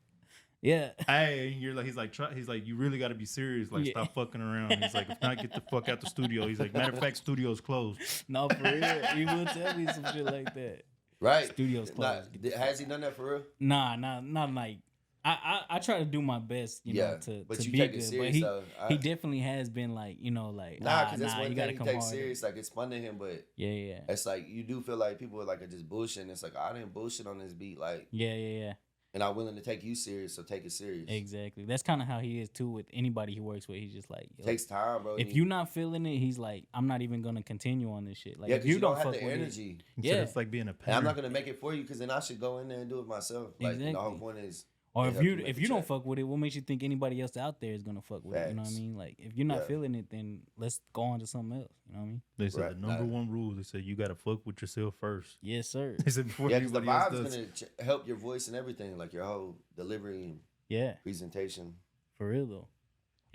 S2: Yeah.
S1: Hey, he's like, you really got to be serious. Like,
S2: Yeah.
S1: stop fucking around. He's like, if not, get the fuck out the studio. He's like, matter of fact, studio's closed.
S2: No, for real. He will tell me some shit like that.
S3: right.
S2: Studio's
S3: Nah,
S2: closed.
S3: has he done that for real?
S2: Nah, not like I try to do my best, you know, to
S3: but you
S2: be
S3: take
S2: good.
S3: it serious
S2: But
S3: though.
S2: he definitely has been like, you know, like
S3: Nah, because that's one
S2: you gotta
S3: thing he
S2: come
S3: takes
S2: harder.
S3: serious. Like it's fun to him, but
S2: Yeah.
S3: it's like you do feel like people are just bullshitting. It's like I didn't bullshit on this beat, like,
S2: Yeah.
S3: and I'm willing to take you serious, so take it serious.
S2: Exactly. That's kind of how he is too with anybody he works with. He's just like, yo,
S3: Takes time, bro.
S2: if you're not feeling it, he's like, I'm not even gonna continue on this shit. Like,
S3: yeah,
S2: if
S3: because you don't have
S2: fuck
S3: the
S2: with it,
S3: energy,
S1: He
S2: Yeah.
S1: said it's like being a
S3: and
S1: parent.
S3: I'm not gonna make it for you, because then I should go in there and do it myself. Like the whole
S2: Exactly.
S3: point is,
S2: or
S3: they
S2: if
S3: help
S2: you
S3: make
S2: if
S3: the
S2: you don't
S3: check.
S2: fuck with it, what makes you think anybody else out there is gonna fuck with it? You know what I
S3: Facts.
S2: mean? Like, if you're not
S3: Yeah.
S2: feeling it, then let's go on to something else. You know what I mean?
S1: They said
S3: Right,
S1: the number
S3: nah.
S1: one rule. They said you got to fuck with yourself first.
S2: Yes, sir.
S1: They said before
S3: yeah, because the
S1: anybody else
S3: vibe's
S1: does.
S3: gonna help your voice and everything, like your whole delivery and
S2: Yeah,
S3: presentation.
S2: for real though.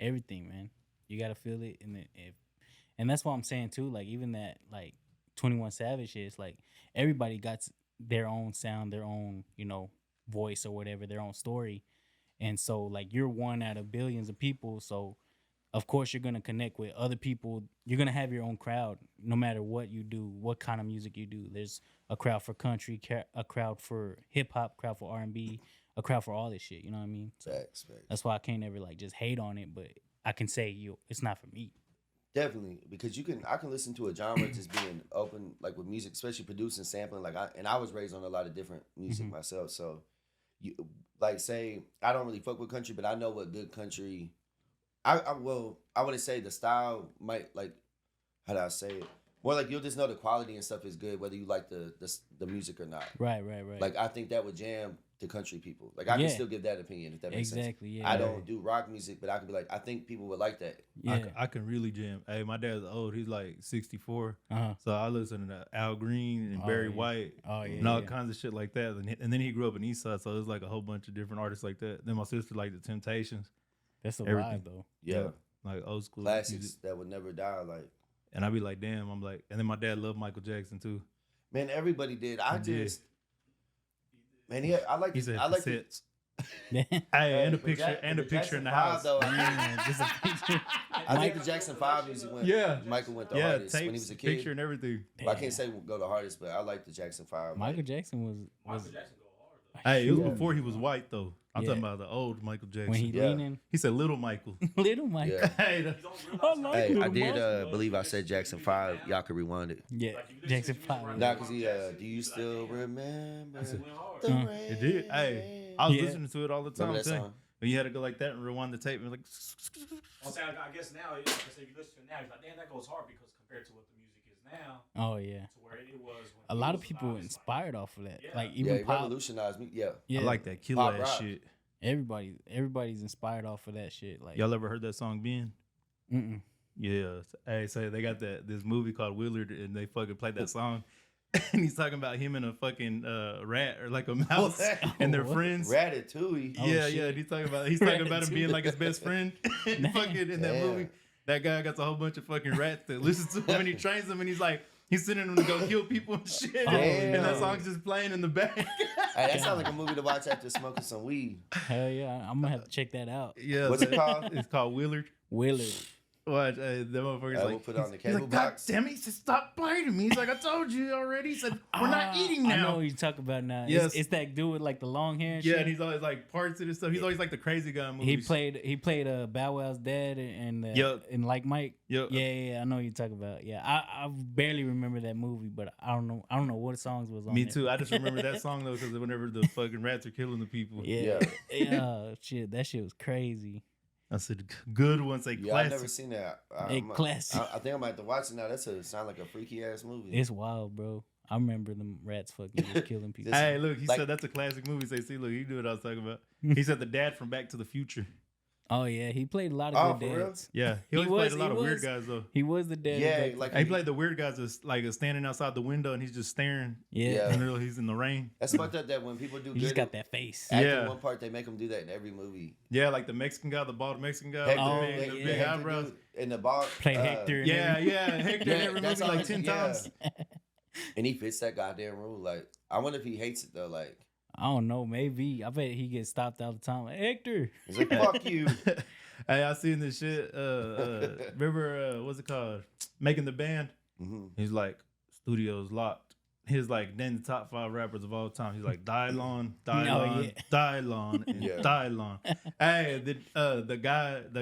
S2: Everything, man. You gotta feel it, and that's what I'm saying too. Like even that, like 21 Savage is like everybody got their own sound, their own, you know, voice or whatever, their own story. And so like you're one out of billions of people, so of course you're gonna connect with other people. You're gonna have your own crowd no matter what you do, what kind of music you do. There's a crowd for country, a crowd for hip hop, crowd for R&B, a crowd for all this shit. You know what I mean? So
S3: Facts.
S2: that's why I can't ever like just hate on it, but I can say it's not for me.
S3: Definitely, because I can listen to a genre just being open, like with music, especially producing, sampling. Like I was raised on a lot of different music myself, so you like say I don't really fuck with country, but I know what good country. I wouldn't say the style might like, how do I say it? More like you'll just know the quality and stuff is good whether you like the music or not.
S2: Right.
S3: Like I think that would jam to country people. Like I can still give that opinion if that makes sense.
S2: Exactly. Yeah.
S3: I don't do rock music, but I could be like, I think people would like that.
S2: Yeah.
S1: I can really jam. Hey, my dad's old. He's like 64.
S2: Uh-huh.
S1: So I listen to Al Green and Barry
S2: yeah.
S1: White
S2: Oh, yeah,
S1: and all
S2: yeah.
S1: kinds of shit like that. And then he grew up in East Side, so there's like a whole bunch of different artists like that. Then my sister liked the Temptations.
S2: That's a
S1: everything.
S2: vibe though.
S3: Yeah,
S1: Like old school
S3: classics
S1: music.
S3: that would never die. Like.
S1: And I'd be like, damn, I'm like, and then my dad loved Michael Jackson too.
S3: Man, everybody did. I
S1: He did.
S3: just, man, I like.
S1: He said
S3: I like. The,
S1: cassettes. Hey, and a
S3: but
S1: picture,
S3: Jack-
S1: and a
S3: but
S1: picture in the
S3: Jackson
S1: house.
S3: 5 though,
S2: Man, just a picture.
S3: I think the Jackson 5 music went.
S1: Yeah.
S3: Michael went the
S1: Yeah,
S3: hardest
S1: tapes,
S3: when he was a kid.
S1: picture and everything.
S3: Well, I can't say go the hardest, but I like the Jackson 5.
S2: Michael Jackson was
S4: Michael Jackson go hard though.
S1: Hey, it was
S2: Yeah.
S1: before he was white though. I'm
S2: Yeah.
S1: talking about the old Michael Jackson.
S2: when he
S3: Yeah.
S2: leaning.
S1: He said little Michael.
S2: Little Michael.
S3: Yeah.
S1: Hey,
S4: You
S1: that-
S4: don't
S2: I
S4: realize
S2: like
S3: Hey, I
S2: Little
S3: did
S2: Michael.
S3: believe I said Jackson 5. Y'all could rewind it.
S2: Yeah.
S4: Like, you
S2: Jackson
S4: listen to
S2: 5.
S4: music
S3: Nah,
S4: right
S3: because he, do you still remember
S4: It went hard.
S3: the
S2: Uh,
S3: rain?
S1: it did. Hey, I was
S2: Yeah.
S1: listening to it all the time.
S3: Remember that
S1: too.
S3: song?
S1: But you had to go like that and rewind the tape and like.
S4: I'm saying, I guess now, like I said, if you listen to it now, it's like, damn, that goes hard because compared to what the music is now,
S2: Oh yeah.
S4: to where it was when
S2: A
S4: he
S2: lot of
S4: was
S2: people
S4: alive,
S2: were
S4: it's like,
S2: inspired off of that.
S4: Yeah.
S2: Like
S3: Yeah,
S2: even
S3: he
S2: pop.
S3: revolutionized me. Yeah.
S2: Yeah.
S1: I like that killer
S3: Pop
S1: ass
S3: rock.
S1: shit.
S2: Everybody's inspired off of that shit. Like
S1: Y'all ever heard that song Ben?
S2: mm-mm.
S1: Yeah. Hey, so they got this movie called Willard and they fucking played that song. And he's talking about him and a fucking rat or like a mouse and they're
S2: what?
S1: friends.
S3: Ratatouille.
S2: Oh,
S1: yeah,
S2: shit.
S1: yeah. He's talking about him being like his best friend. And fucking in that
S3: Damn.
S1: movie, that guy got a whole bunch of fucking rats that listen to him and he trains them and he's like he's sending them to go kill people and shit. And that
S3: Damn.
S1: song's just playing in the back.
S3: Hey, that sounds like a movie to watch after smoking some weed.
S2: Hell yeah, I'm gonna have to check that out.
S1: Yeah.
S3: What's it called?
S1: It's called Willard.
S2: Willard.
S1: Watch, that motherfucker's
S3: We'll
S1: like,
S3: put it on the
S1: he's
S3: cable
S1: like, God
S3: box.
S1: damn it. He said, stop biting me. He's like, I told you already. He said, we're not eating
S2: I know
S1: now.
S2: what you're talking about now.
S1: Yes.
S2: It's that dude with like the long hair. And
S1: Yeah,
S2: shit.
S1: and he's always like parts of this stuff. He's always like the crazy guy in
S2: He
S1: movies.
S2: played Bow Wow's dad
S1: Yup.
S2: and like Mike.
S1: Yup.
S2: Yeah, I know what you're talking about. Yeah, I barely remember that movie, but I don't know what songs was on
S1: Me
S2: there.
S1: too. I just remember that song though, because whenever the fucking rats are killing the people.
S2: Yeah, shit, that shit was crazy.
S1: That's a good one. Say
S3: Yeah, I've
S1: classic.
S3: never seen that.
S2: Classic.
S3: I think I might have to watch it now. Sound like a freaky ass movie.
S2: It's wild, bro. I remember them rats fucking just killing people.
S1: Hey, look, he
S3: like-
S1: said that's a classic movie. Say, see, look, he knew what I was talking about. He said the dad from Back to the Future.
S2: Oh yeah, he played a lot of good
S3: for real?
S2: dads.
S1: Yeah, he always played a lot of weird guys though.
S2: He was the dad.
S3: Yeah,
S2: back-
S3: like
S1: He played the weird guys that's like standing outside the window and he's just staring.
S2: yeah.
S1: And literally he's in the rain.
S3: That's fucked up that when people do
S2: He
S3: good
S2: just got that face.
S3: acting
S1: Yeah.
S3: one part, they make them do that in every movie.
S1: Yeah, like the Mexican guy, the bald Mexican guy.
S3: Hector,
S2: Oh,
S1: with the
S2: yeah,
S1: big
S3: Hector
S1: eyebrows.
S3: dude in the bar.
S2: Played Hector. and
S1: Yeah,
S2: everything.
S1: yeah. Hector in every
S3: that's
S1: movie like
S3: all-
S1: 10
S3: yeah.
S1: times.
S3: And he fits that goddamn rule. Like, I wonder if he hates it though. Like,
S2: I don't know. Maybe. I bet he gets stopped all the time. Like, Hector.
S3: he's like, fuck you.
S1: Hey, I seen this shit. Remember, what's it called? Making the Band.
S3: Mm-hmm.
S1: He's like, studio's locked. He's like, then the top 5 rappers of all time. He's like, Dylon,
S2: yeah.
S1: and
S3: Yeah.
S1: Dylon. Hey, the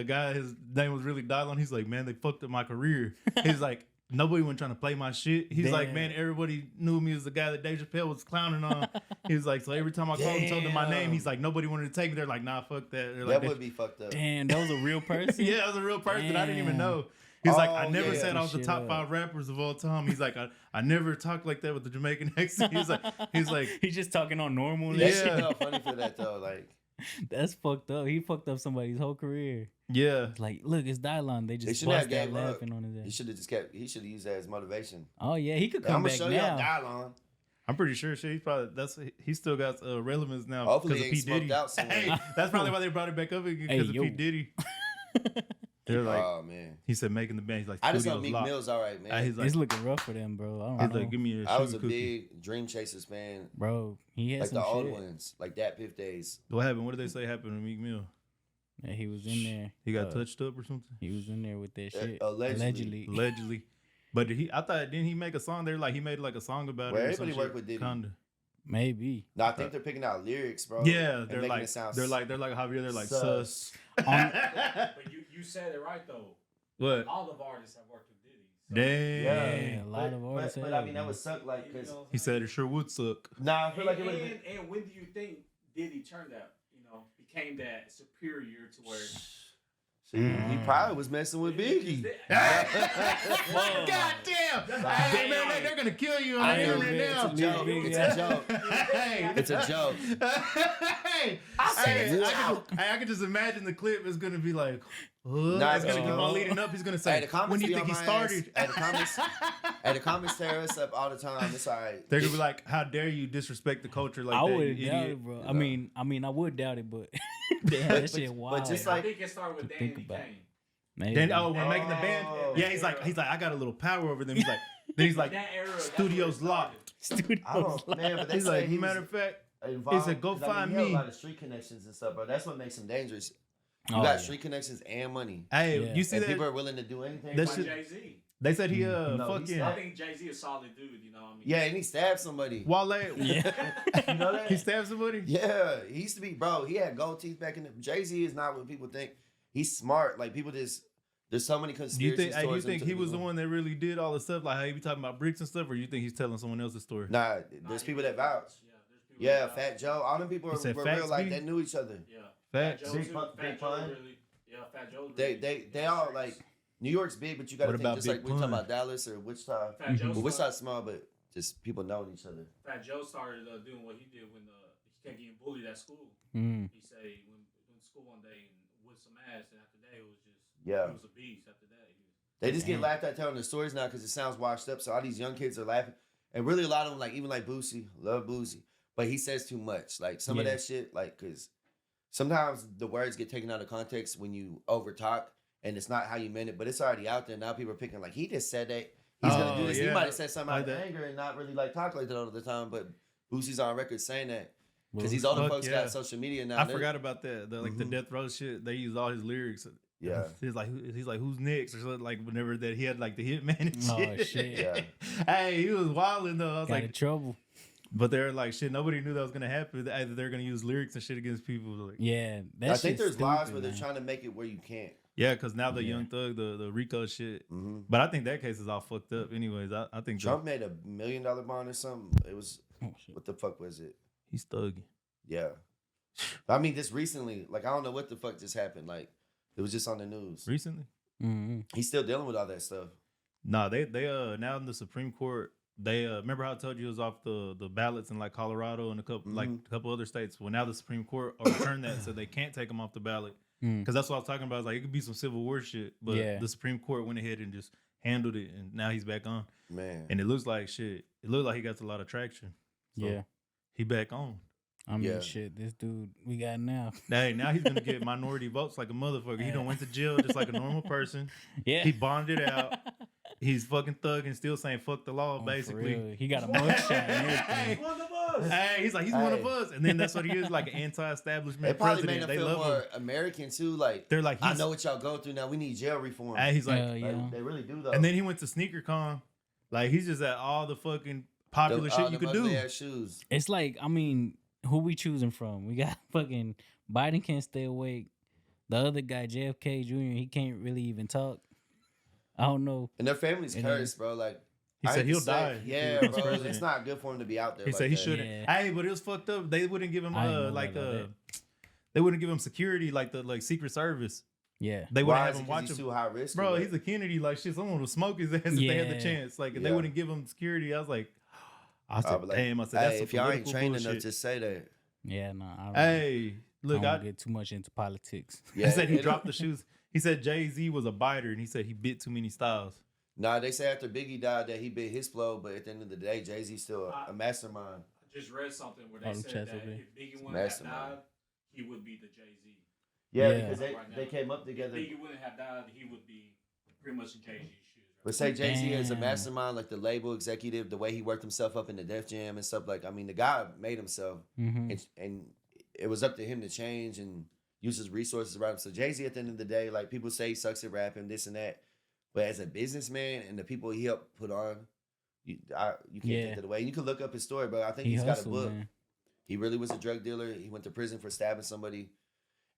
S1: guy, his name was really Dylon. He's like, man, they fucked up my career. He's like, nobody went trying to play my shit. He's like,
S2: Damn.
S1: man, everybody knew me as the guy that Dave Chappelle was clowning on. He's like, so every time I called and told them my name, he's like, nobody wanted to take me. They're like, nah, fuck that. They're like,
S3: That would be fucked up.
S2: Damn, that was a real person.
S1: yeah, that was a real person. I didn't even
S2: Damn.
S1: know. He's like, I
S3: Oh,
S1: never
S3: yeah.
S1: said I was the
S2: Shit
S1: top
S2: up.
S1: 5 rappers of all time. He's like, I never talked like that with the Jamaican accent. He's like,
S2: He's just talking on normal. And
S3: That
S2: shit.
S3: shit felt funny for that though. Like,
S2: That's fucked up. He fucked up somebody's whole career.
S1: yeah.
S2: Like, look, it's Dylon. They
S3: they
S2: just
S3: shouldn't have
S2: bust that
S3: gave up.
S2: laughing on his
S3: He
S2: ass.
S3: should have just kept. He should have used that as motivation.
S2: Oh yeah, he could
S3: I'm
S2: come
S3: gonna
S2: back
S3: show
S2: now.
S3: y'all Dylon.
S1: I'm pretty sure he still got relevance now
S3: Hopefully
S1: because
S3: he
S1: of
S3: ain't
S1: P. Diddy.
S3: smoked out somewhere.
S1: Hey, that's probably why they brought it back up again
S2: Hey,
S1: because of
S2: yo.
S1: P. Diddy. They're like,
S3: Oh man,
S1: he said making the band. He's like,
S3: I just know
S1: studio's
S3: Meek
S1: locked.
S3: Mill's all right, man.
S1: He's like,
S2: It's looking rough for them, bro. I don't
S1: he's
S2: know.
S1: like, give me a
S3: I was
S1: sugar
S3: a
S1: cookie.
S3: big Dream Chasers fan,
S2: Bro, he had
S3: like
S2: some
S3: the old
S2: shit.
S3: ones, like that Piff days.
S1: What happened? What did they say happened to Meek Mill?
S2: Yeah, he was in there.
S1: He got touched up or something?
S2: He was in there with that shit.
S3: Allegedly.
S1: Allegedly. But I thought, didn't he make a song there? Like, he made like a song about
S3: Well,
S1: it or some
S3: everybody
S1: shit?
S3: worked with Diddy.
S1: Kinda.
S2: Maybe.
S3: No, I think they're picking out lyrics, bro.
S1: Yeah,
S3: and
S1: they're
S3: making
S1: like,
S3: it sound
S1: they're like Javier. They're like sus.
S4: But you said it right though.
S1: What?
S4: All of artists have worked with Diddy. So
S1: Damn.
S2: Yeah, a lot of artists
S3: But
S2: have,
S3: I mean, that
S2: man.
S3: would suck, like, because
S1: He said it sure would suck.
S3: nah, I feel like it would have been.
S4: And when do you think Diddy turned out? Became that superior to where
S3: He probably was messing with Biggie.
S1: God damn! Hey, man, they're gonna kill you on
S3: I
S1: the
S3: know,
S1: internet
S3: it's
S1: now.
S3: a joke. It's a joke.
S1: Hey,
S3: It's a joke.
S1: hey,
S3: I said
S1: hey,
S3: it's
S1: I can just imagine the clip is gonna be like,
S3: Nah,
S1: it's gonna keep on leading up. He's gonna
S3: Hey,
S1: say,
S3: the comments
S1: when do you
S3: be
S1: think he
S3: on my ass.
S1: started?
S3: Hey, the comments tear us up all the time. It's all right.
S1: They're gonna be like, how dare you disrespect the culture like
S2: I
S1: that,
S2: would
S1: you
S2: doubt
S1: idiot.
S2: it, bro.
S3: You
S2: I
S3: know.
S2: mean, I would doubt it, but damn, that shit
S3: but
S2: wild.
S3: just
S4: I
S3: like-
S4: think it started with
S2: think
S4: Danny
S2: about
S4: Kane.
S2: Maybe.
S1: Then when making the band,
S3: Oh.
S1: yeah, he's like, I got a little power over them. He's like, then he's like,
S4: That era, that's
S1: studio's
S4: where it
S1: locked.
S2: Studios
S3: I don't, man, but they
S1: He's
S3: say
S1: like,
S3: he was
S1: matter of fact,
S3: involved,
S1: he said, go
S3: 'cause, I mean,
S1: find
S3: he had
S1: me.
S3: a lot of street connections and stuff, bro. That's what makes him dangerous. You
S2: Oh,
S3: got
S2: yeah.
S3: street connections and money.
S1: hey,
S2: Yeah.
S1: you see
S3: And
S1: that?
S3: people are willing to do anything.
S1: That
S4: Like
S1: shit-
S4: Jay Z.
S1: They said he
S3: No,
S1: fucking
S3: he's
S4: I
S3: not.
S4: think Jay Z a solid dude. You know what I mean?
S3: Yeah, and he stabbed somebody.
S1: Wale.
S2: Yeah.
S3: You know that?
S1: He stabbed somebody.
S3: Yeah, he used to be, bro. He had gold teeth back in the. Jay Z is not what people think. He's smart. Like people just. There's so many
S1: Do
S3: conspiracy
S1: you think? Hey, you
S3: stories.
S1: think
S3: into
S1: he was the
S3: people.
S1: one that really did all the stuff? Like how he be talking about bricks and stuff, or you think he's telling someone else's story?
S3: Nah, there's people that vouch.
S4: Yeah, there's people
S3: Yeah,
S4: that vouch.
S3: Fat Joe. All them people
S1: You said
S3: were
S1: Facts
S3: real. Like
S1: B?
S3: they knew each other.
S4: Yeah.
S1: Facts.
S4: Joe
S3: Big
S4: too.
S3: Pun-
S4: Fat
S3: Big
S4: Joe
S3: Pun.
S4: really. Yeah, Fat Joe.
S3: They all like New York's big, but you got to
S1: What
S3: think
S1: about
S3: just
S1: Big
S3: like we're talking
S1: Pun?
S3: about Dallas or Wichita.
S4: Fat Joe.
S3: Well, Wichita's small, but just people knowing each other.
S4: Fat Joe started doing what he did when he kept getting bullied at school.
S2: Mm.
S4: He said he went to school one day and whipped some ass, and after that it was just
S3: Yeah.
S4: he was a beast. After that, he was,
S3: They just
S2: Damn.
S3: get laughed at telling the stories now because it sounds washed up. So all these young kids are laughing, and really a lot of them, like even like Boosie, love Boosie, but he says too much. Like some of
S2: Yeah.
S3: that shit, like because sometimes the words get taken out of context when you over talk, and it's not how you meant it. But it's already out there now. People are picking like he just said that he's gonna do
S1: Oh,
S3: this. He
S1: yeah.
S3: might have said something out
S1: Like
S3: of
S1: that.
S3: anger and not really like talk like that all the time. But Boosie's on record saying that because
S2: Well,
S3: these older
S1: fuck
S3: folks
S1: yeah.
S3: got social media now.
S1: I
S3: They're-
S1: forgot about that. The
S3: Mhm.
S1: Death Row shit. They used all his lyrics.
S3: Yeah.
S1: He's like, who's next or something. Like whenever that he had like the Hitman and shit.
S2: Oh, shit.
S3: Yeah.
S1: Hey, he was wilding though. I was
S2: Got
S1: like,
S2: in trouble.
S1: but they're like, shit. Nobody knew that was gonna happen. Either they're gonna use lyrics and shit against people. Like,
S2: Yeah, that
S3: I think
S2: shit's
S3: there's laws
S2: stupid,
S3: where they're
S2: man.
S3: trying to make it where you can't.
S1: yeah, because now the
S2: Yeah.
S1: Young Thug, the Rico shit.
S3: Mm-hmm.
S1: But I think that case is all fucked up. Anyways, I think
S3: Trump made $1 million bond or something. It was
S2: Oh, shit.
S3: what the fuck was it?
S1: he's thugging.
S3: Yeah. I mean, just recently, like I don't know what the fuck just happened. Like It was just on the news.
S1: recently.
S2: Mm-hmm.
S3: He's still dealing with all that stuff.
S1: Nah, they now in the Supreme Court. They remember how I told you it was off the ballots in like Colorado and a couple other states. Well, now the Supreme Court overturned that, so they can't take them off the ballot. Because that's what I was talking about. It's like it could be some Civil War shit, but the Supreme Court went ahead and just handled it, and now he's back on.
S3: Man,
S1: And it looks like shit. It looked like he got a lot of traction. So he back on.
S2: I mean, shit, this dude we got now.
S1: Hey, now he's gonna get minority votes like a motherfucker. He done went to jail just like a normal person.
S2: Yeah,
S1: he bonded out. He's fucking thugging, still saying fuck the law, basically.
S2: For real. He got a mugshot and everything.
S3: one of us.
S1: Hey, he's like, he's one of us. And then that's what he is, like an anti-establishment
S3: They probably
S1: president.
S3: made him feel more American too. Like
S1: they're like,
S3: I know what y'all go through now. We need jail reform.
S1: Hey, he's like,
S3: they really do though.
S1: And then he went to SneakerCon. Like he's just at all the fucking popular shit you could do.
S3: Shoes.
S2: It's like, I mean, who we choosing from? We got fucking Biden can't stay awake. The other guy, JFK Jr., he can't really even talk. I don't know.
S3: And their family's cursed, bro. Like
S1: he said he'll die.
S3: Yeah, bro. It's not good for him to be out there.
S1: He said he shouldn't. Hey, but it was fucked up. They wouldn't give him they wouldn't give him security like the Secret Service.
S2: Yeah.
S3: They wouldn't have him watch him. He's too high risk.
S1: Bro, he's a Kennedy. Like shit, someone would smoke his ass if they had the chance. Like if they wouldn't give him security. I was like, damn. I said that's
S3: if y'all ain't trained enough, just say that.
S2: Yeah, no.
S1: Look,
S2: I don't get too much into politics.
S1: Yeah, he said he dropped the shoes. He said Jay-Z was a biter, and he said he bit too many styles.
S3: Nah, they say after Biggie died that he bit his flow, but at the end of the day, Jay-Z's still a mastermind.
S4: I just read something where they said that if Biggie wouldn't have died, he would be the Jay-Z.
S3: Yeah, because they came up together.
S4: If Biggie wouldn't have died, he would be pretty much in Jay-Z's shoes. Right?
S3: But say Jay-Z is a mastermind, like the label executive, the way he worked himself up in the Def Jam and stuff. Like, I mean, the guy made himself, and it was up to him to change and use his resources around him. So Jay-Z, at the end of the day, like people say he sucks at rapping, this and that. But as a businessman and the people he helped put on, you can't take it away. You can look up his story, but I think he's got a book. Man. He really was a drug dealer. He went to prison for stabbing somebody,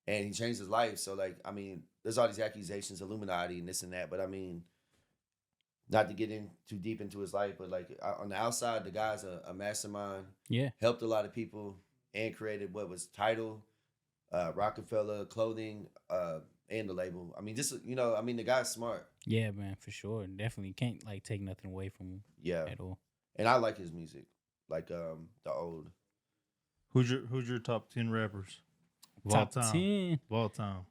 S3: and he changed his life. So, like, I mean, there's all these accusations, Illuminati and this and that. But, I mean, not to get in too deep into his life, but, like, on the outside, the guy's a mastermind.
S2: Yeah.
S3: Helped a lot of people and created what was Tidal, Rockefeller, clothing, and the label. I mean, just, the guy's smart.
S2: Yeah, man, for sure. Definitely can't, like, take nothing away from him.
S3: Yeah.
S2: At all.
S3: And I like his music. Like, the old.
S1: Who's your top 10 rappers?
S2: Top 10
S1: of all time.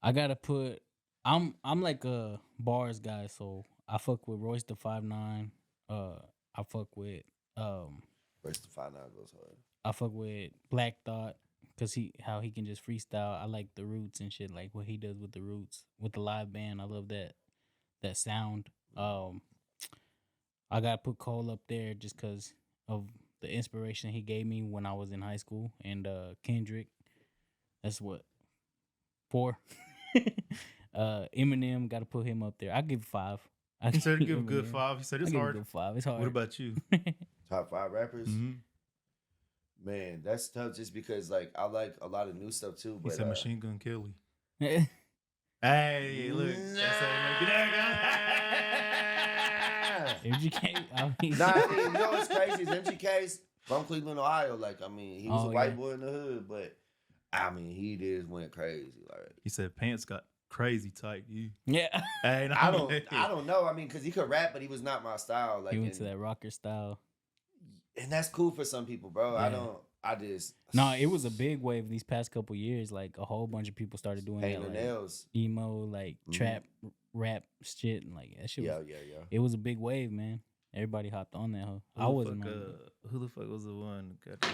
S2: I gotta put. I'm like a bars guy, so I fuck with Royce the 5'9". I fuck with
S3: Royce the 5'9" goes hard.
S2: I fuck with Black Thought because how he can just freestyle. I like the Roots and shit, like what he does with the Roots with the live band. I love that sound. I gotta put Cole up there just because of the inspiration he gave me when I was in high school, and Kendrick. That's what 4. Eminem, got to put him up there. I give 5.
S1: He said give a good 5. He said it's hard.
S2: Give 5. It's hard.
S1: What about you?
S3: Top 5 rappers.
S1: Mm-hmm.
S3: Man, that's tough. Just because like I like a lot of new stuff too. But,
S1: he said Machine Gun Kelly. Hey, look.
S2: MGK. I mean,
S3: you know what's crazy is MGK's from Cleveland, Ohio. Like, I mean, he was a white boy in the hood, but I mean, he just went crazy. Like
S1: he said, pants got crazy tight.
S2: Yeah.
S3: Hey, I don't know. I mean, because he could rap, but he was not my style. Like
S2: he went to that rocker style,
S3: and that's cool for some people, bro.
S2: Yeah.
S3: No,
S2: it was a big wave these past couple years. Like a whole bunch of people started doing that, like
S3: nails,
S2: emo, like trap, rap shit, and like that shit.
S3: Yeah.
S2: It was a big wave, man. Everybody hopped on that. I wasn't.
S1: Who the fuck was the one? Got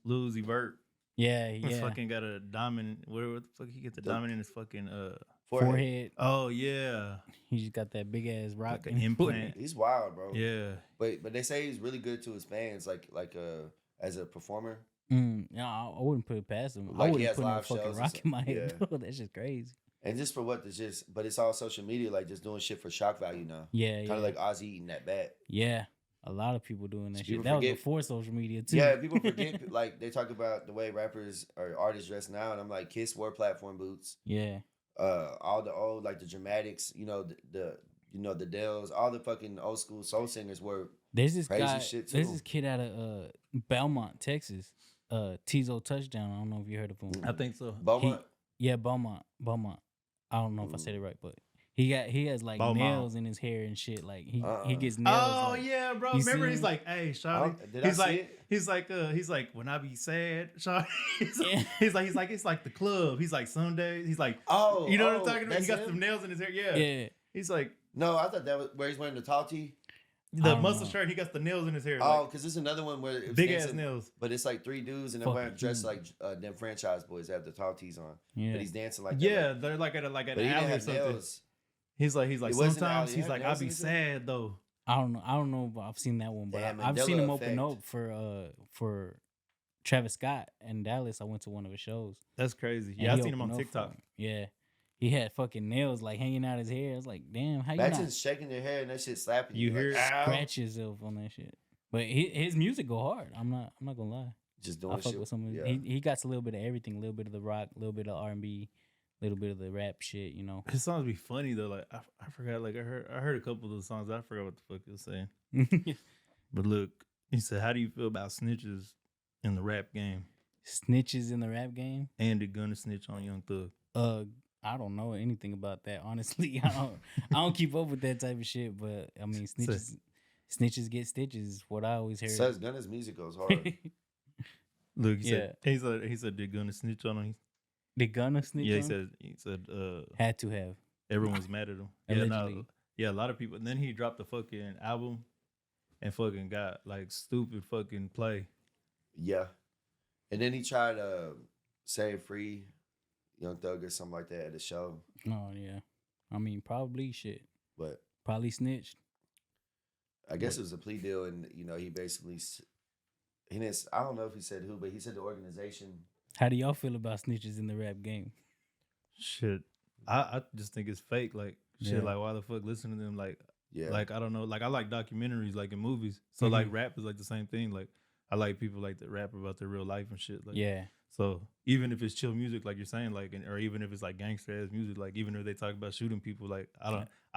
S1: Lil Uzi Vert.
S2: Yeah.
S1: Fucking got a diamond. Where the fuck he get the diamond in his fucking
S2: forehead?
S1: Oh yeah.
S2: He just got that big ass rock
S1: like an implant.
S3: He's wild, bro.
S1: Yeah.
S3: But they say he's really good to his fans, like as a performer.
S2: No, I wouldn't put it past him.
S3: Like
S2: I wouldn't
S3: he has
S2: put no
S3: live
S2: fucking
S3: shows
S2: rock in my head.
S3: Yeah.
S2: Bro. That's just crazy.
S3: And just for what? But it's all social media, like just doing shit for shock value now.
S2: Yeah.
S3: Kind of like Ozzy eating that bat.
S2: Yeah. A lot of people doing that shit.
S3: That
S2: was before social media too.
S3: Yeah, people forget. Like they talk about the way rappers or artists dress now, and I'm like, Kiss wore platform boots.
S2: Yeah.
S3: All the old like the Dramatics, the Dells, all the fucking old school soul singers were.
S2: There's this
S3: crazy
S2: guy.
S3: Shit too.
S2: There's this kid out of Belmont, Texas. Tizo Touchdown. I don't know if you heard of him.
S1: I think so.
S3: Beaumont.
S2: Beaumont. I don't know if I said it right, but he has like
S1: Bow
S2: nails
S1: Wow.
S2: in his hair and shit. Like he gets nails.
S1: Oh
S2: like,
S1: yeah, bro.
S2: you
S1: Remember,
S2: seen
S1: he's
S2: it?
S1: like, "Hey, Shawty."
S3: Did I see it?
S1: He's like, when I be sad, Shawty.
S2: Yeah.
S1: He's like, it's like the club. He's like, some days. He's like, you know what I'm talking about? He
S3: that's
S1: got
S3: him?
S1: some nails in his hair. Yeah.
S2: Yeah.
S1: He's like
S3: No, I thought that was where he's wearing the tall tee.
S1: the
S2: don't
S1: muscle
S2: know.
S1: shirt. He got the nails in his hair.
S3: Oh,
S1: Like,
S3: because there's another one where it's
S1: big ass
S3: dancing,
S1: nails.
S3: but it's like 3 dudes and they're
S2: Fuck
S3: wearing dressed
S2: you.
S3: like them franchise boys that have the tall tees on.
S2: Yeah.
S3: But he's dancing like that.
S1: Yeah, they're like at an
S3: but he
S1: alley
S3: didn't
S1: or
S3: have
S1: something.
S3: nails.
S1: He's like,
S3: It wasn't
S1: sometimes
S3: alley.
S1: he's
S3: Had
S1: like, I
S3: nails
S1: be
S3: in his hair?
S1: sad though.
S2: I don't know, but I've seen that one. But
S3: Damn,
S2: I've seen
S3: Mandela
S2: him open
S3: effect.
S2: up for Travis Scott in Dallas. I went to one of his shows.
S1: That's crazy.
S2: and
S1: Yeah, I
S2: he
S1: seen him on
S2: opened up for
S1: TikTok.
S2: him. Yeah. He had fucking nails like hanging out his hair. I was like, damn, how you
S3: Imagine
S2: not
S3: shaking their hair and that shit slapping
S1: You
S3: you.
S1: hear
S3: like,
S1: it?
S3: ow.
S2: scratch yourself on that shit? But his music go hard. I'm not gonna lie.
S3: Just
S2: I
S3: doing
S2: fuck
S3: shit.
S2: with some of
S3: Yeah.
S2: he got a little bit of everything, a little bit of the rock, a little bit of R&B, a little bit of the rap shit, you know.
S1: His songs be funny though. Like I forgot. Like I heard a couple of the songs. I forgot what the fuck he was saying. But look, he said, "How do you feel about snitches in the rap game?"
S2: Snitches in the rap game.
S1: And did Gunna snitch on Young Thug?
S2: I don't know anything about that. Honestly, I don't keep up with that type of shit. But I mean, snitches get stitches. Is what I always heard.
S3: Says Gunna's music goes hard.
S1: Look, he said, did Gunna snitch on him?
S2: Did Gunna snitch?
S1: Yeah,
S2: on?
S1: he said,
S2: Had to have.
S1: everyone's mad at him.
S2: Allegedly.
S1: Yeah, a lot of people. And then he dropped the fucking album and fucking got like stupid fucking play.
S3: Yeah. And then he tried to save free Young Thug or something like that at a show.
S2: Oh yeah, I mean probably shit.
S3: But
S2: Probably snitched.
S3: I guess it was a plea deal, and he basically he didn't. I don't know if he said who, but he said the organization.
S2: How do y'all feel about snitches in the rap game?
S1: Shit. I just think it's fake. Like shit,
S2: Yeah.
S1: like why the fuck listen to them? Like
S3: Yeah.
S1: like I don't know. Like I like documentaries like in movies. So
S2: Mhm.
S1: like rap is like the same thing. Like I like people like that rap about their real life and shit. Like
S2: Yeah.
S1: so even if it's chill music, like you're saying, like or even if it's like gangster ass music, like even if they talk about shooting people, like I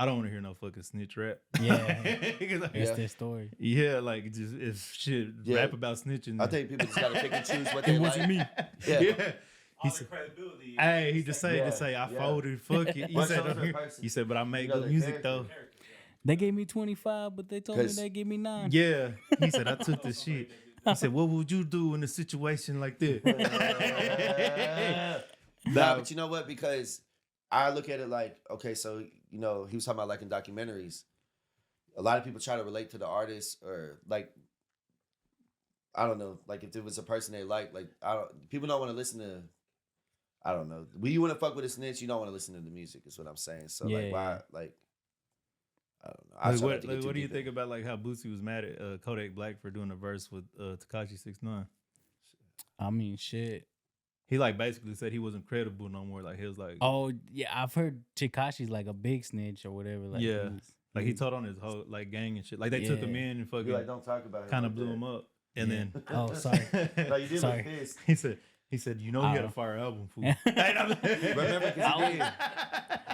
S1: don't want to hear no fucking snitch rap.
S2: Yeah.
S1: 'Cause, like,
S2: That's their story.
S1: yeah, like just if shit
S3: Yeah.
S1: rap about snitching.
S3: I think people just gotta pick and choose what they
S1: it
S3: like.
S1: wasn't me.
S3: Yeah.
S1: Yeah.
S4: All
S1: He
S4: the credibility.
S1: Hey, he just say I
S3: yeah.
S1: folded. Fuck it.
S3: What shows the person?
S1: You said, but I make
S3: know
S1: good
S3: their
S1: music
S3: character.
S1: though.
S2: They gave me 25, but they told me
S3: 'Cause-
S2: they give me 9.
S1: Yeah. He said, I took the shit. He said, what would you do in a situation like that?
S3: Nah, but you know what? Because I look at it like, okay, so he was talking about like in documentaries. A lot of people try to relate to the artist, or like, I don't know, like if it was a person they like people don't want to listen to. I don't know. When you want to fuck with a snitch, you don't want to listen to the music. Is what I'm saying. So
S2: Yeah,
S3: like, why?
S2: yeah.
S3: Like, I don't know. I try not to get too
S1: What do you
S3: deep in
S1: think
S3: it.
S1: about like how Boosie was mad at Kodak Black for doing a verse with Tekashi 6ix9ine?
S2: I mean, shit.
S1: He like basically said he wasn't credible no more. Like he was like,
S2: Oh, yeah, I've heard Tekashi's like a big snitch or whatever. Like,
S1: Yeah. like he told on his whole like gang and shit. Like they took him
S2: Yeah.
S1: in and
S3: Be
S1: fucking
S3: like, don't talk about it.
S1: kind of
S3: like
S1: blew
S3: that.
S1: him up. And
S2: Yeah.
S1: then
S2: Oh, sorry.
S3: No, you did
S2: Sorry.
S3: look pissed.
S1: he said, you know, he had a
S2: Oh.
S1: fire album. Fool.
S3: Remember, 'cause he did.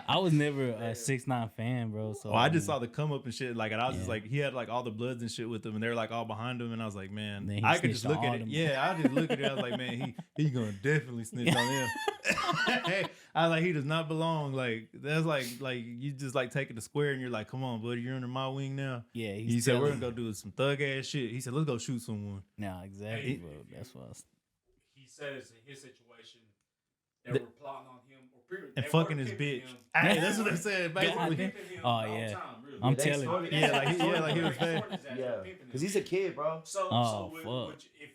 S2: I was never a 6ix9ine fan, bro. So
S1: Oh, I just saw the come up and shit. Like, and I was just
S2: Yeah.
S1: like, he had like all the Bloods and shit with him, and they were like all behind him. And I was like, man,
S2: Then he
S1: I could just
S2: snitched
S1: look
S2: on
S1: at it.
S2: all them.
S1: Yeah, I just look at it. I was like, man, he gonna definitely snitch on him. I was like, he does not belong. Like, that's like you just like take it to square, and you're like, come on, buddy, you're under my wing now.
S2: Yeah,
S1: He said, we're gonna go do some thug ass shit. He said, let's go shoot someone.
S2: Nah, exactly, bro. That's what I was.
S4: He said it's in his situation. They were plotting on him
S1: And fucking his bitch. Hey, that's what they said. Basically.
S2: Oh, yeah. I'm
S3: They
S2: telling
S3: started-
S2: you.
S1: Yeah, like he was fat.
S3: Yeah, because he's a kid, bro.
S4: So,
S2: Oh,
S4: would
S2: fuck.
S4: if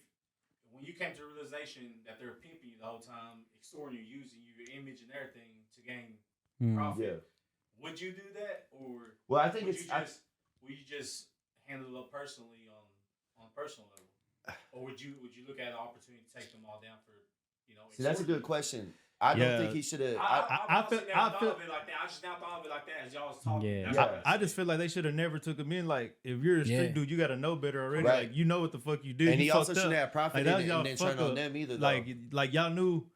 S4: when you came to the realization that they're pimping you the whole time, extorting you, using you, your image and everything to gain
S2: Mm.
S4: profit,
S3: Yeah.
S4: would you do that, or
S3: Well, I think
S4: would
S3: it's.
S4: you just handle it up personally on a personal level, or would you look at the opportunity to take them all down for
S3: See, that's a
S4: extorting
S3: good
S4: you?
S3: question. I don't
S1: Yeah.
S3: think he should have.
S1: I feel-
S4: thought of it like that. I just now thought of it like that as y'all was talking.
S2: Yeah.
S4: That's
S3: Yeah.
S4: what
S1: I just feel like they should have never took him in. Like, if you're a street
S2: Yeah.
S1: dude, you got to know better already.
S3: Right.
S1: Like, you know what the fuck you did.
S3: And
S1: You
S3: he also
S1: fucked
S3: shouldn't
S1: up.
S3: have profit
S1: Like,
S3: in
S1: that
S3: it
S1: was
S3: and
S1: y'all
S3: then
S1: fuck
S3: turn on
S1: up.
S3: them either. Though.
S1: Like y'all knew,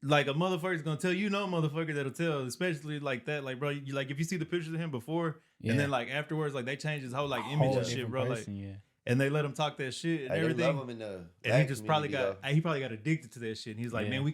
S1: like a motherfucker's gonna tell you, motherfucker that'll tell, especially like that. Like, bro, you like if you see the pictures of him before
S2: Yeah.
S1: and then like afterwards, like they changed his whole like image
S2: Whole
S1: and shit,
S2: different
S1: bro.
S2: person, yeah.
S1: and they let him talk that shit and
S3: They
S1: everything.
S3: love him in the
S1: And he just probably
S3: community,
S1: got he probably got addicted to that shit. And he's like,
S2: Yeah.
S1: man, we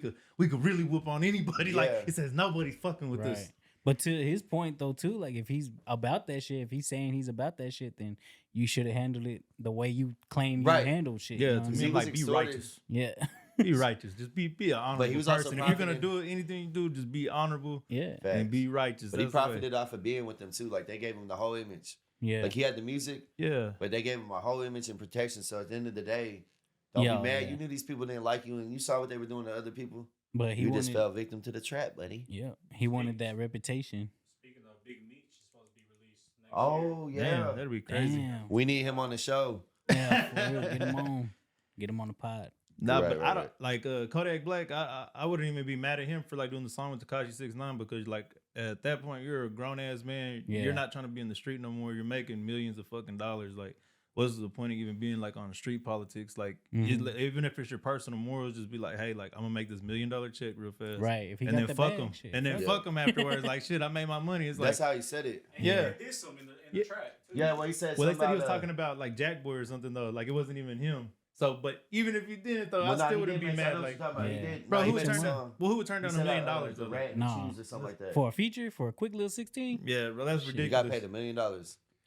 S1: could really whoop on anybody.
S3: Yeah.
S1: Like, it says nobody's fucking with
S2: Right.
S1: us.
S2: But to his point though, too, like if he's about that shit, if he's saying he's about that shit, then you should have handled it the way you claim
S3: Right.
S2: you handled shit.
S1: Yeah,
S2: you know
S1: to
S2: what I
S1: me,
S2: mean?
S1: like, be
S3: extorted.
S1: righteous.
S2: Yeah.
S1: Be righteous. Just be an honorable
S3: he was also
S1: person. If you're gonna
S3: profiting-
S1: do anything you do, just be honorable
S2: Yeah.
S3: Facts.
S1: and be righteous.
S3: But he
S1: That's the way.
S3: profited off of being with them too. Like they gave him the whole image.
S2: Yeah.
S3: Like he had the music,
S1: Yeah.
S3: but they gave him a whole image and protection. So at the end of the day, don't
S2: Yeah,
S3: be mad.
S2: yeah.
S3: You knew these people didn't like you, and you saw what they were doing to other people.
S2: But he
S3: You
S2: wanted,
S3: just fell victim to the trap, buddy.
S2: yeah, he wanted that reputation.
S4: Speaking of Big Meech, it's supposed to be released next year.
S3: Oh yeah,
S1: Damn, that'd be crazy.
S2: Damn.
S3: we need him on the show.
S2: Yeah, for real. Get him on. Get him on the pod.
S1: Nah,
S3: Right,
S1: but
S3: right,
S1: I don't
S3: right.
S1: like Kodak Black. I wouldn't even be mad at him for like doing the song with Tekashi 6ix9ine because like at that point you're a grown ass man.
S2: Yeah.
S1: You're not trying to be in the street no more. You're making millions of fucking dollars. Like, what's the point of even being like on street politics? Like,
S2: Mhm.
S1: even if it's your personal morals, just be like, hey, like I'm gonna make this $1 million check real fast,
S2: Right. If he
S1: and
S2: got
S1: then
S2: the
S1: fuck
S2: bag,
S1: him,
S2: shit.
S1: and then
S3: Yeah.
S1: fuck him afterwards. Like, shit, I made my money. It's like,
S3: That's how he said it.
S4: And
S1: Yeah.
S4: he did some in the
S1: Yeah.
S4: track. Too.
S3: Yeah, well he said.
S1: well, they
S3: something
S1: said he was
S3: about,
S1: talking about like Jack Boy or something though. Like, it wasn't even him. So, but even if you didn't though,
S3: Well,
S1: I
S3: nah,
S1: still
S3: he
S1: wouldn't
S3: did
S1: be
S3: make- I know
S1: mad.
S3: what
S1: Like,
S3: you're talking about. He
S2: Yeah.
S3: did.
S1: bro,
S3: Nah,
S1: who
S3: he
S1: would
S3: made
S1: turn
S3: a
S1: down?
S3: song.
S1: Well, who would turn
S3: He
S1: down
S3: said,
S1: $1 million though?
S3: the
S1: Like,
S3: rat and
S2: Nah.
S3: shoes or something like that.
S2: For a feature, for a quick little 16,
S1: yeah, bro, that's
S3: You
S1: ridiculous.
S3: got paid $1 million.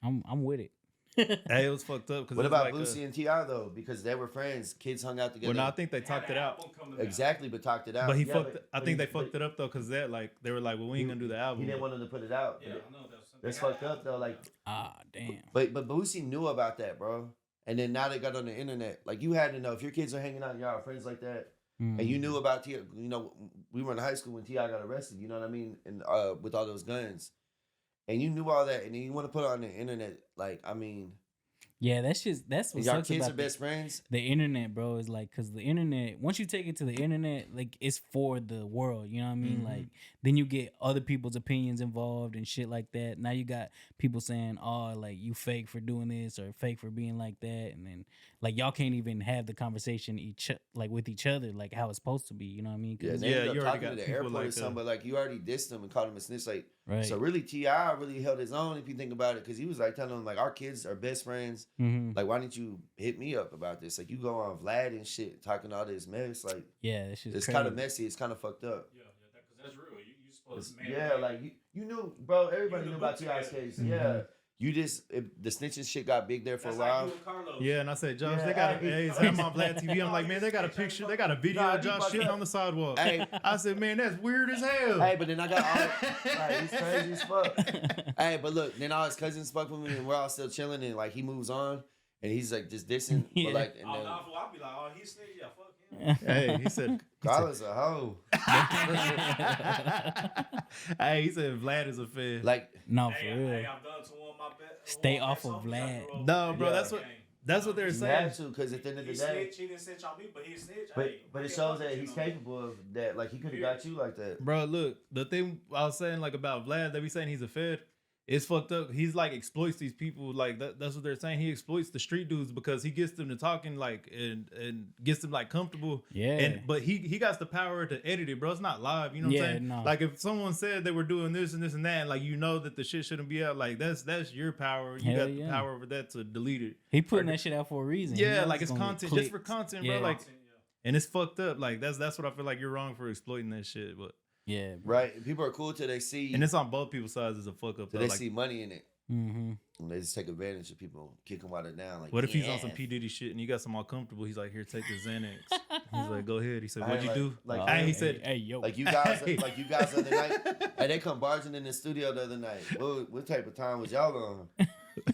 S2: I'm with it.
S1: Hey, it was fucked up.
S3: What about Boosie and T.I. though? Because they were friends. Kids hung out together.
S1: Well, no, I think they
S4: They had
S1: talked
S4: an
S1: it out.
S4: album coming out.
S3: Exactly, but talked it out.
S1: But he
S3: Yeah,
S1: fucked. I
S3: but
S1: think
S3: he-
S1: they fucked it up though, cause that like they were like, well, we ain't gonna do the album.
S3: He didn't want them to put it out.
S4: Yeah,
S3: But
S4: I know that's
S3: that's
S4: they had
S3: fucked
S4: an
S3: up though.
S4: album
S3: Like,
S2: Ah, damn.
S3: but Boosie knew about that, bro. And then now they got on the internet. Like you had to know if your kids are hanging out, y'all are friends like that, and you knew about T.I. You know, we were in high school when T.I. got arrested. You know what I mean? And with all those guns, and you knew all that, and then you want to put it on the internet. Like, I mean,
S2: Yeah, that's what
S3: y'all
S2: sucks
S3: kids
S2: about
S3: are best friends.
S2: the internet, bro. Is like, because the internet, once you take it to the internet, like it's for the world. You know what I mean?
S1: Mhm.
S2: Like then you get other people's opinions involved and shit like that. Now you got people saying, "Oh, like you fake for doing this or fake for being like that," and then like y'all can't even have the conversation with each other like how it's supposed to be. You know what I mean? 'Cause-
S3: Yeah, they
S1: Yeah,
S3: ended up
S1: you already
S3: talking
S1: got
S3: to the
S1: people
S3: airport
S1: like
S3: or something,
S1: that.
S3: but like you already dissed him and called him a snitch. Like,
S2: right.
S3: so really, T.I. really held his own if you think about it, because he was like telling him like our kids are best friends.
S2: Mhm.
S3: Like, why didn't you hit me up about this? Like, you go on Vlad and shit talking all this mess. Like,
S2: Yeah, that shit's
S3: it's
S2: crazy.
S3: kind of messy. It's kind of fucked up.
S4: Yeah, because that's real. You supposed to
S3: Yeah, like you knew, bro. Everybody
S4: You
S3: knew
S4: the
S3: about
S4: book
S3: T.I.'s
S4: together.
S3: case.
S2: Mhm.
S3: Yeah, you just the snitching shit got big there for
S4: that's
S3: a while.
S4: like you and Carlos.
S1: Yeah, and I said, Josh,
S3: Yeah,
S1: they got
S3: hey.
S1: I'm on Vlad TV. I'm like, man, they got a picture, they got a video
S3: Nah,
S1: of
S3: you
S1: Josh
S3: fucking
S1: shitting
S3: up.
S1: on the sidewalk.
S3: Hey.
S1: I said, man, that's weird as hell.
S3: Hey, but then I got all like, he's crazy as fuck. Hey, but look, then all his cousins fuck with me, and we're all still chilling, and like he moves on, and he's like just dissing,
S2: Yeah.
S3: but like, and
S4: Oh,
S3: then
S4: no, I'll be like, oh, he's snitch. Yeah, fuck him.
S1: Hey, he said,
S3: Carla's a hoe.
S1: hey, he said Vlad is a fed.
S3: Like,
S2: No, for
S4: Hey,
S2: real.
S4: hey, I've done to one of my best.
S2: Stay off of Vlad.
S1: No, bro,
S3: Yeah.
S1: that's what they're
S3: you
S1: saying.
S3: have to, because at the end of the
S4: He
S3: day,
S4: snitched. He didn't snitch on me, but he snitched.
S3: but
S4: Hey,
S3: but it
S4: yeah,
S3: shows
S4: fuck
S3: that
S4: you,
S3: he's
S4: know.
S3: capable of that. Like he could have got you like that.
S1: Bro, look, the thing I was saying like about Vlad, they be saying he's a fed. It's fucked up. He's like exploits these people. Like that's what they're saying. He exploits the street dudes because he gets them to talking like and gets them like comfortable.
S2: Yeah.
S1: But he got the power to edit it, bro. It's not live. You know what I'm
S2: Yeah,
S1: saying?
S2: no.
S1: Like if someone said they were doing this and this and that, and like you know that the shit shouldn't be out. Like that's your power. You
S2: Hell
S1: got the
S2: yeah.
S1: power over that to delete it.
S2: He putting that shit out for a reason. He
S1: Yeah,
S2: knows
S1: like it's
S2: gonna get
S1: content just for
S2: clicks.
S1: content,
S2: Yeah.
S1: bro. Like
S4: Yeah.
S1: and it's fucked up. Like that's what I feel like you're wrong for exploiting that shit. But
S2: Yeah, bro.
S3: Right? And people are cool till they see,
S1: and it's on both people's sides as a fuck up.
S3: till
S1: Though.
S3: they
S1: Like,
S3: see money in it,
S2: Mm-hmm.
S3: and they just take advantage of people, kick them out of down. Like,
S1: what if he's on
S3: yeah.
S1: some P Diddy shit and you got some all comfortable? He's like, here, take the Xanax. He's like, go ahead. He said,
S3: I
S1: what'd you
S3: ain't
S1: do?
S3: like-
S1: Hey, he
S2: hey,
S1: said,
S2: hey, yo.
S3: Like you guys,
S1: Hey.
S3: like you guys the other night. Hey, they come barging in the studio the other night. What type of time was y'all on?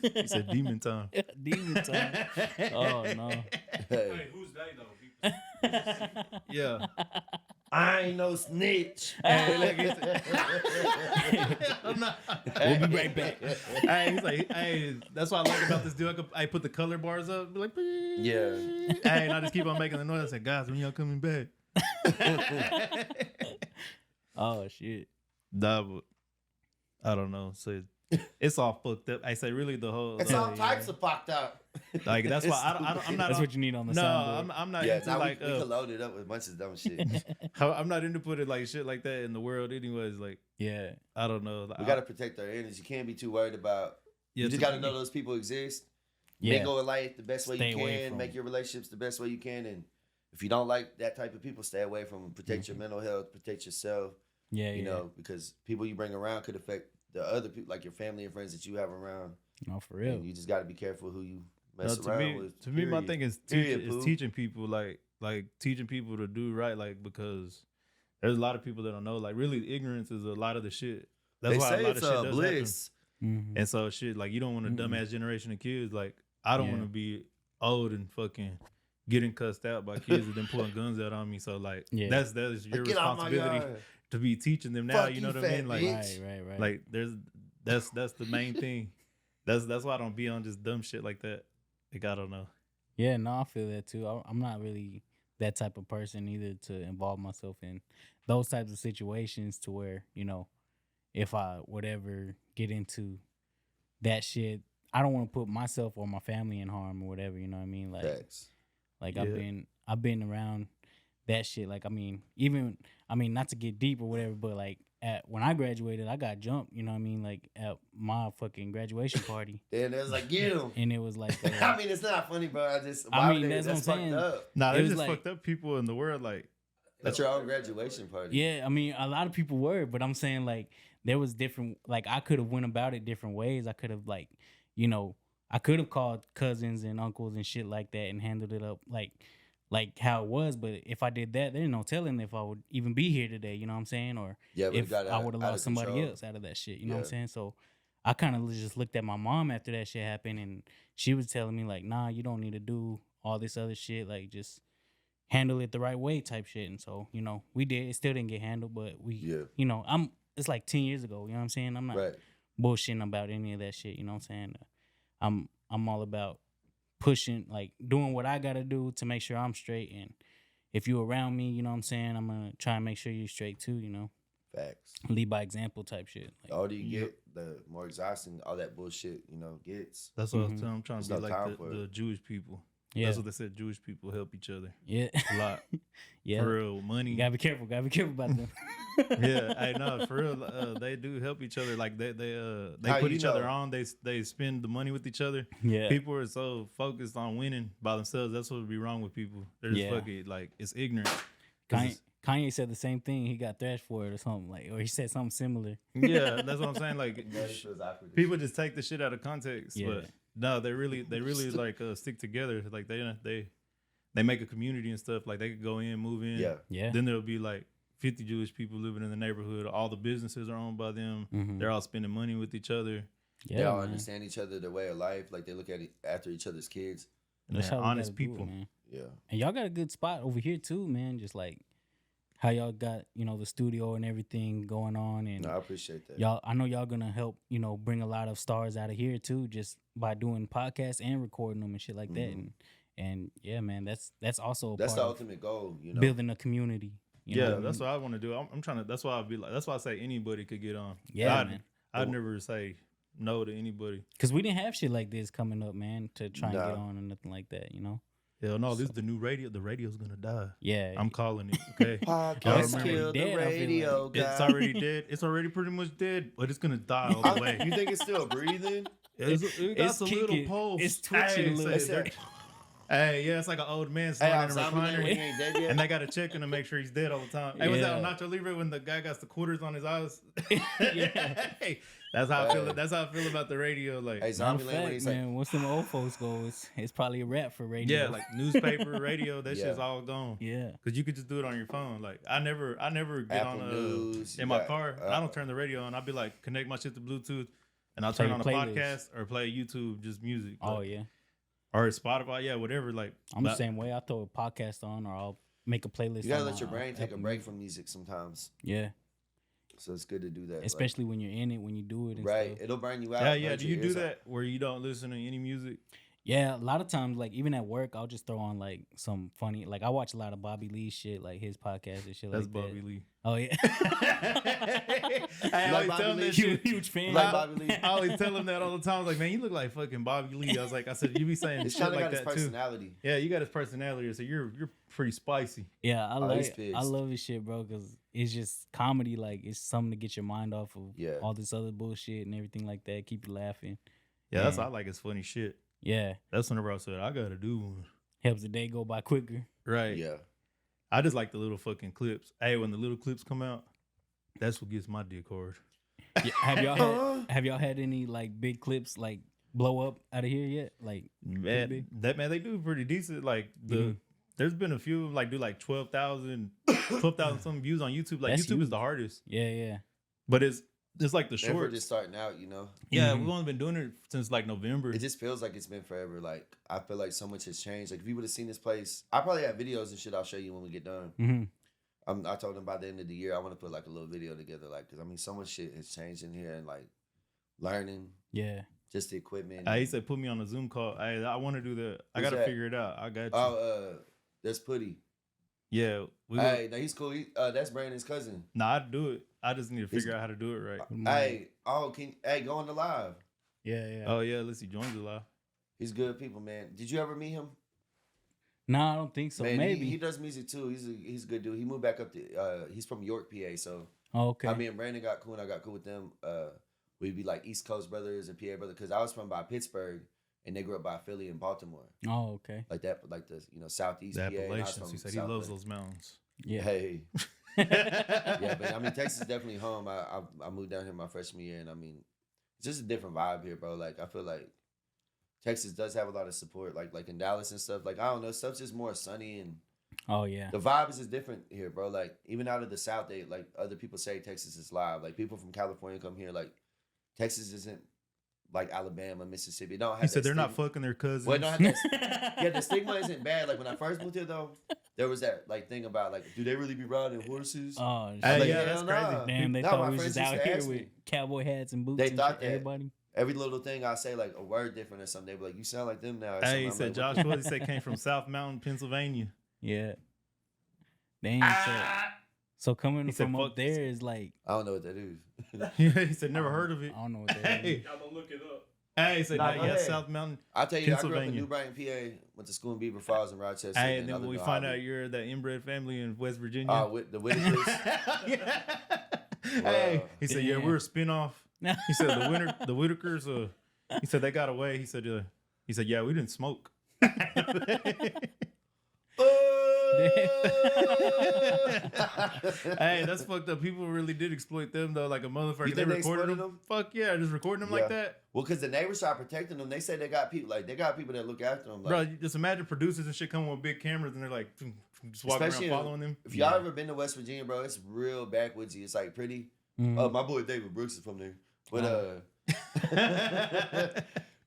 S1: he said, demon time.
S2: Demon time. Oh no.
S3: Hey,
S4: Hey, who's they though?
S1: Yeah.
S3: I ain't no snitch.
S1: Hey, look, he said- I'm not-
S2: We'll be right back.
S1: Hey, he's like, hey, that's what I like about this dude. I put the color bars up, be like,
S3: Yeah.
S1: Hey, and I just keep on making the noise. I said, guys, when y'all coming back?
S2: Oh shit.
S1: Nah, but I don't know. So it's all fucked up. I say, really, the whole
S3: It's all types of fucked up.
S1: like that's why I'm not.
S2: That's what you need on the
S1: No,
S2: soundboard.
S1: I'm not
S3: Yeah,
S1: into
S3: now
S1: like
S3: we could load it up with a bunch of dumb shit.
S1: I'm not into putting like shit like that in the world. Anyways, like
S2: Yeah.
S1: I don't know. Like,
S3: We gotta protect our energy. You can't be too worried about.
S1: yeah,
S3: You just
S1: to
S3: gotta
S1: me-
S3: know those people exist. mingle in life the best way
S2: Stay
S3: you
S2: away
S3: can,
S2: from
S3: make your relationships the best way you can, and if you don't like that type of people, stay away from them. Protect your mental health, protect yourself.
S2: Yeah,
S3: you know, because people you bring around could affect the other people, like your family and friends that you have around.
S2: No, for real.
S3: And you just got to be careful who you mess
S1: to
S3: around
S1: me,
S3: with.
S1: To me, my thing is
S3: Poo.
S1: teaching people like teaching people to do right, like because there's a lot of people that don't know. Like really, ignorance is a lot of the shit. That's
S3: They
S1: why
S3: say
S1: a lot
S3: it's
S1: of shit does
S3: bliss.
S1: happen. And so shit, like you don't want a dumbass generation of kids. Like I don't want to be old and fucking getting cussed out by kids and then pulling guns out on me. So like that's your responsibility to be teaching them now.
S3: Fuck
S1: you know
S3: you,
S1: what I mean? Like
S2: right.
S1: like that's the main thing. That's why I don't be on just dumb shit like that. Like I don't know.
S2: Yeah, no, I feel that too. I'm not really that type of person either to involve myself in those types of situations to where, you know, if I would ever get into that shit, I don't want to put myself or my family in harm or whatever, you know what I mean? Like
S3: Facts.
S2: like I've been around that shit. Like I mean, not to get deep or whatever, but like when I graduated, I got jumped, you know what I mean? Like at my fucking graduation party.
S3: And it was like, get him.
S2: And it was like
S3: I mean, it's not funny, bro.
S2: That's what I'm saying.
S1: Nah, there's just like, fucked up people in the world. Like
S3: at your own graduation party.
S2: Yeah, I mean, a lot of people were, but I'm saying like there was different. Like I could have went about it different ways. I could have like, you know, I could have called cousins and uncles and shit like that and handled it up like how it was. But if I did that, there's no telling if I would even be here today. You know what I'm saying? Or if I would have lost somebody else out of that shit. You know what I'm saying? So I kind of just looked at my mom after that shit happened, and she was telling me like, nah, you don't need to do all this other shit. Like just handle it the right way type shit. And so, you know, we did. It still didn't get handled, but you know, it's like 10 years ago. You know what I'm saying? I'm not bullshitting about any of that shit. You know what I'm saying? I'm all about pushing, like doing what I gotta do to make sure I'm straight. And if you're around me, you know what I'm saying, I'm gonna try and make sure you're straight too, you know.
S3: Facts.
S2: Lead by example type shit.
S3: Like, the older you get, the more exhausting all that bullshit, you know, gets.
S1: That's what I'm trying to be like the Jewish people. Yeah. That's what they said. Jewish people help each other.
S2: Yeah.
S1: A lot.
S2: Yeah.
S1: For real. Money.
S2: You gotta be careful. Gotta be careful about them.
S1: Yeah. I know. For real. They do help each other. Like they put each other on. They spend the money with each other.
S2: Yeah.
S1: People are so focused on winning by themselves. That's what would be wrong with people. They're just fucking like it's ignorant.
S2: Kanye said the same thing. He got thrashed for it or something like, or he said something similar.
S1: Yeah, that's what I'm saying. Like people just take the shit out of context. Yeah. But no, they really like stick together. Like they make a community and stuff. Like they could go in, move in.
S2: Yeah.
S1: Then there'll be like 50 Jewish people living in the neighborhood. All the businesses are owned by them. Mm-hmm. They're all spending money with each other.
S3: Yeah, they all understand each other, their way of life. Like they look at after each other's kids.
S1: And they're honest people.
S2: Man.
S3: Yeah.
S2: And y'all got a good spot over here too, man. Just like how y'all got, you know, the studio and everything going on. And
S3: I appreciate that.
S2: I know y'all gonna help, you know, bring a lot of stars out of here too, just by doing podcasts and recording them and shit like that. And yeah, man, that's also
S3: that's the ultimate goal, you know,
S2: building a community. You know
S1: that's what I want to do. I'm trying to. That's why I'd be like. That's why I say anybody could get on.
S2: Yeah, man.
S1: I'd never say no to anybody.
S2: Cause we didn't have shit like this coming up, man, to try and get on or nothing like that, you know.
S1: Hell no, this is the new radio. The radio's gonna die.
S2: Yeah,
S1: I'm calling it. Okay,
S3: podcast kill the radio.
S1: Like. It's already dead. It's already pretty much dead, but it's gonna die all the way.
S3: You think it's still breathing?
S1: It got a little pulse.
S2: It's twitching a little.
S1: Hey, yeah, it's like an old man sitting in a recliner, and they got to check him to make sure he's dead all the time. Hey, was that Nacho Libre when the guy got the quarters on his eyes?
S2: Yeah,
S1: hey, that's how I feel. That's how I feel about the radio. Like,
S3: hey, Zombie
S2: fact, man, once them old folks go, it's probably a rap for radio.
S1: Yeah, like newspaper, radio, that shit's all gone.
S2: Yeah,
S1: because you could just do it on your phone. Like, I never get
S3: Apple
S1: on
S3: News,
S1: in my car. I don't turn the radio on. I'll be like, connect my shit to Bluetooth, and I'll turn on a podcast or play YouTube, just music.
S2: Oh
S1: like,
S2: yeah.
S1: Or Spotify, whatever. Like
S2: I'm the same way. I throw a podcast on, or I'll make a playlist.
S3: You gotta let your brain take a break from music sometimes.
S2: Yeah.
S3: So it's good to do that,
S2: especially when you're in it, when you do it. And
S3: right,
S2: stuff.
S3: It'll burn you out.
S1: Yeah. Do you do that where you don't listen to any music?
S2: Yeah, a lot of times, like even at work, I'll just throw on like some funny. Like I watch a lot of Bobby Lee shit, like his podcast and shit.
S1: That's
S2: like
S1: Bobby
S2: that.
S1: Lee.
S2: Oh yeah.
S1: I always tell him that shit.
S2: Huge fan.
S3: Like Bobby Lee.
S1: I always tell him that all the time. I was like, man, you look like fucking Bobby Lee. I said, you be saying
S3: it's
S1: shit like
S3: got
S1: that
S3: his personality.
S1: Too. Yeah, you got his personality. So you're pretty spicy.
S2: Yeah, I love his shit, bro, because it's just comedy. Like it's something to get your mind off of all this other bullshit and everything like that. Keep you laughing.
S1: Yeah, that's what I like. It's funny shit.
S2: Yeah.
S1: That's whenever I said I gotta do one.
S2: Helps the day go by quicker.
S1: Right.
S3: Yeah.
S1: I just like the little fucking clips. Hey, when the little clips come out, that's what gets my dick hard.
S2: Yeah, have y'all had any like big clips like blow up out of here yet? Like
S1: Man, they do pretty decent. Like there's been a few like do like 12,000 something views on YouTube. Like
S2: That's
S1: YouTube
S2: huge.
S1: is the hardest.
S2: Yeah.
S1: But it's like the
S3: We're
S1: shorts.
S3: just starting out, you know.
S1: Yeah, we've only been doing it since like November.
S3: It just feels like it's been forever. Like I feel like so much has changed. Like if you would have seen this place, I probably have videos and shit I'll show you when we get done.
S2: Mm-hmm.
S3: I told them by the end of the year I want to put like a little video together, like because I mean so much shit has changed in here and like learning,
S2: Yeah.
S3: just the equipment.
S1: He said put me on a Zoom call. I want to do that. I
S3: Who's
S1: gotta
S3: that?
S1: figure it out. I got you.
S3: Oh, there's Putty.
S1: Yeah,
S3: Hey, no, he's cool. That's Brandon's cousin.
S1: Nah, I'd do it. I just need to figure out how to do it right.
S3: Hey, go on the live.
S2: Yeah.
S1: Oh yeah, let's see. Joins the live.
S3: He's good people, man. Did you ever meet him?
S2: No, I don't think so.
S3: Man,
S2: Maybe.
S3: he does music too. He's a good dude. He moved back up to he's from York, PA. So
S2: Oh, okay.
S3: I mean, Brandon got cool and I got cool with them. We'd be like East Coast brothers and PA brothers because I was from by Pittsburgh and they grew up by Philly and Baltimore.
S2: Oh, okay.
S3: Like that, like the Southeast
S1: The
S3: PA. and I was
S1: Appalachians. He
S3: from
S1: said he
S3: South
S1: loves
S3: Philly.
S1: those mountains.
S2: Yeah.
S3: Hey, yeah, but I mean, Texas is definitely home. I moved down here my freshman year, and I mean, it's just a different vibe here, bro. Like I feel like Texas does have a lot of support, like in Dallas and stuff. Like I don't know, stuff's just more sunny and
S2: Oh, yeah.
S3: the vibe is just different here, bro. Like even out of the South, they like other people say Texas is live. Like people from California come here, like Texas isn't like Alabama, Mississippi. It don't have
S1: He said
S3: that
S1: they're not
S3: stigma.
S1: fucking their cousins.
S3: Well, it don't have that. Yeah, the stigma isn't bad. Like when I first moved here, though, there was that like thing about like, do they really be riding horses?
S2: Oh, shit.
S1: Hey,
S3: Like,
S1: yeah,
S3: hell
S1: that's crazy.
S3: nah.
S2: Damn, they
S3: No,
S2: thought
S3: my
S2: we was
S3: friends
S2: just
S3: used
S2: out
S3: to
S2: here
S3: ask
S2: with
S3: me.
S2: cowboy hats and boots.
S3: They
S2: and
S3: thought
S2: shit,
S3: that.
S2: everybody.
S3: Every little thing I say, like a word different or something, they be like, "You sound like them now." Or
S1: Hey, he
S3: something. I'm
S1: said
S3: like,
S1: Josh Wood. He said came from South Mountain, Pennsylvania.
S2: Yeah. Damn. So coming
S1: He said,
S2: from
S1: "Fuck
S2: up there is like,
S3: I don't know what that is.
S1: He said never heard of it.
S2: I don't know what that is.
S1: Hey,
S4: Y'all gonna look it up.
S1: he said
S3: Nah, go
S1: yeah,
S3: ahead.
S1: South Mountain.
S3: I tell you, I grew up in
S1: Pennsylvania.
S3: New Brighton, PA. Went to school in Beaver Falls and Rochester.
S1: Hey, and then
S3: other
S1: when we
S3: than
S1: find
S3: Hobby.
S1: out you're that inbred family in West Virginia.
S3: With the Whitakers.
S1: Yeah. Hey, he said, yeah,
S2: Damn.
S1: we're a spinoff. He said the Whitakers. He said they got away. He said, yeah, we didn't smoke. Hey, that's fucked up. People really did exploit them though, like a motherfucker.
S3: You
S1: They
S3: think they
S1: recorded
S3: exploited
S1: them.
S3: them?
S1: Fuck yeah, just recording them
S3: Yeah.
S1: like that,
S3: Well, because the neighbors started protecting them. They say they got people that look after them. Like,
S1: bro. You just imagine producers and shit coming with big cameras and they're like just walking
S3: especially
S1: around following them.
S3: If y'all ever been to West Virginia, bro, it's real backwoodsy. It's like pretty.
S2: Mhm.
S3: My boy David Brooks is from there, but
S1: Oh.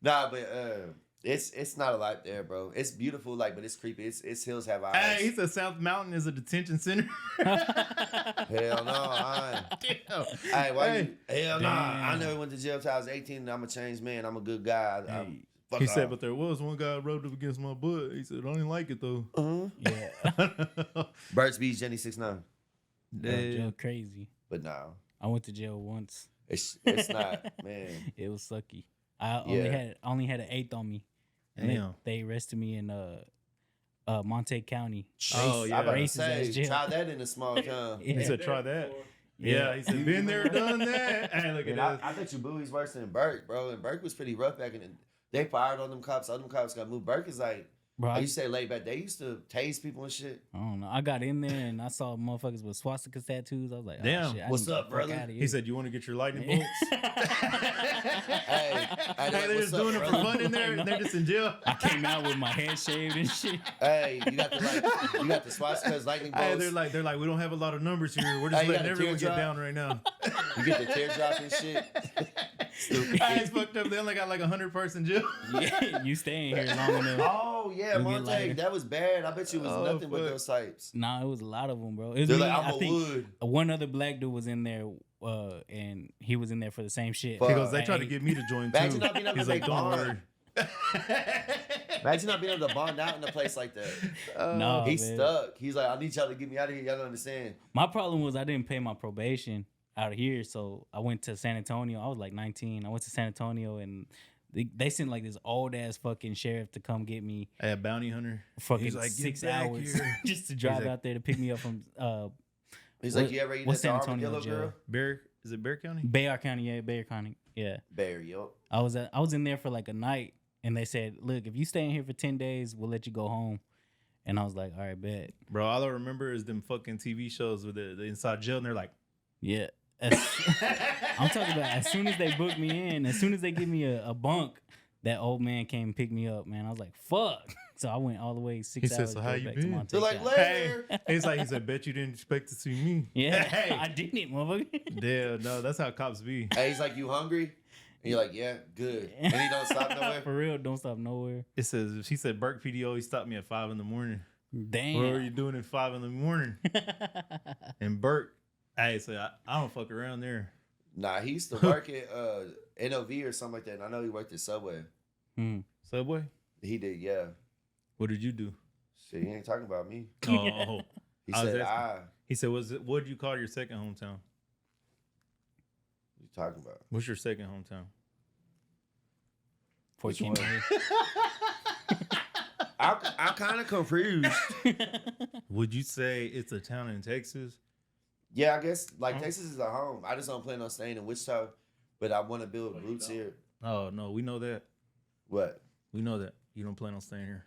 S3: nah, but it's not a lot there, bro. It's beautiful, like, but it's creepy. It's hills have eyes.
S1: Hey, he said South Mountain is a detention center.
S3: Hell no, I ain't.
S1: Damn.
S3: Hey, why
S1: Hey.
S3: you? Hell no, I
S2: Damn.
S3: never went to jail till I was 18. And I'm a changed man. I'm a good guy. Fuck
S1: He said,
S3: off.
S1: but there was one guy rubbed up against my butt. He said, I didn't like it though.
S2: Yeah.
S3: Birds Beach, Jenny 6'9".
S2: Jail crazy.
S3: But no,
S2: I went to jail once.
S3: it's not, man.
S2: It was sucky. I
S3: Yeah.
S2: only had an eighth on me. And
S1: Damn.
S2: they arrested me in Monte County.
S1: Oh,
S3: I
S1: yeah.
S3: about to
S2: Racist
S3: say,
S2: ass jail.
S3: try that in a small town.
S2: Yeah.
S1: He said, try that. Yeah, he said, been there, done that. Hey, look at
S3: Man,
S1: that.
S3: I bet you Bowie's worse than Burke, bro. And Burke was pretty rough back in the. They fired on them cops. All them cops got moved. Burke is like,
S2: Bro,
S3: I used to say laid back. They used to tase people and shit.
S2: I don't know. I got in there and I saw motherfuckers with swastika tattoos. I was like,
S1: Damn.
S2: oh, shit, I
S3: What's
S2: need to
S3: up,
S2: get the fuck
S3: brother?
S2: outta here.
S1: He said, you want to get your lightning
S2: Yeah.
S1: bolts?
S3: Hey,
S1: Hey, they're
S3: what's
S1: just
S3: up,
S1: doing it for
S3: brother?
S1: fun in there. And they're just in jail.
S2: I came out with my head shaved and shit.
S3: Hey, you got the swastikas, lightning bolts.
S1: Hey, they're like, we don't have a lot of numbers here. We're just
S3: Hey, you
S1: letting
S3: got a
S1: everyone get
S3: teardrop?
S1: down right now.
S3: You get the teardrop and shit. Stupid.
S1: Hey, it's fucked up. They only got like 100-person jail.
S2: Yeah, you staying here long enough.
S3: Oh yeah,
S2: You get
S3: Monte,
S2: lighter.
S3: that was bad. I bet you it was
S1: Oh,
S3: nothing but
S1: fuck.
S3: those types.
S2: Nah, it was a lot of them, bro. It was
S3: They're
S2: me,
S3: like, I'm
S2: I
S3: a
S2: think
S3: wood.
S2: one other black dude was in there, and he was in there for the same shit.
S3: Fuck.
S1: He goes, they tried to
S2: Hey.
S1: get me to join
S3: Imagine
S1: too.
S3: not being able
S1: He's
S3: to
S1: like,
S3: make
S1: don't
S3: bond.
S1: worry.
S3: Imagine not being able to bond out in a place like that.
S2: No,
S3: He's
S2: man.
S3: stuck. He's like, I need y'all to get me out of here. Y'all don't understand.
S2: My problem was I didn't pay my probation out of here, so I went to San Antonio. I was like 19. I went to San Antonio, and they sent like this old ass fucking sheriff to come get me.
S1: Hey, a bounty hunter.
S2: Fucking
S1: He's like, "Get
S2: 6
S1: back
S2: hours
S1: here."
S2: just to drive
S1: like-
S2: out there to pick me up from
S3: He's
S2: What-
S3: like, you ever eat
S2: what's
S3: at the
S2: San Antonio
S3: Armadillo
S2: jail?
S3: girl?
S1: Bear, is it Bear County?
S2: Bayard County. Yeah, Bayard County. Yeah,
S3: Bear, yo.
S2: I was in there for like a night, and they said, "Look, if you stay in here for 10 days, we'll let you go home." And I was like, "All right, bet."
S1: Bro, all I remember is them fucking TV shows with the inside jail, and they're like,
S2: Yeah. I'm talking about as soon as they booked me in, as soon as they give me a bunk, that old man came and picked me up, man. I was like, fuck. So I went all the way 6
S1: He said,
S2: hours
S1: "So
S2: to
S1: how
S2: go
S1: you
S2: back
S1: been?"
S2: to my
S3: They're like,
S2: takeout.
S3: later.
S1: he said, "Bet you didn't expect to see me."
S2: Yeah,
S1: Hey.
S2: I didn't, motherfucker.
S1: Damn, no, that's how cops be.
S3: Hey, he's like, you hungry? And you're like, yeah, good. And he don't stop nowhere.
S2: For real, don't stop nowhere.
S1: It says, she said, Burke PD always stopped me at 5 a.m.
S2: Damn.
S1: What are you doing at 5 a.m? And Burke, hey, so I don't fuck around there.
S3: Nah, he used to work at NOV or something like that. And I know he worked at Subway.
S1: Subway?
S3: He did, yeah.
S1: What did you do?
S3: Shit, he ain't talking about me.
S1: Oh,
S3: He
S1: I was
S3: said,
S1: asking. He said, what did you call your second hometown?
S3: What you talking about?
S1: What's your second hometown?
S3: Which
S2: 14
S3: one? I'm kind of confused.
S1: Would you say it's a town in Texas?
S3: Yeah, I guess like Texas is a home. I just don't plan on staying in Wichita, but I want to build roots here.
S1: Oh, no, we know that.
S3: What?
S1: We know that. You don't plan on staying here.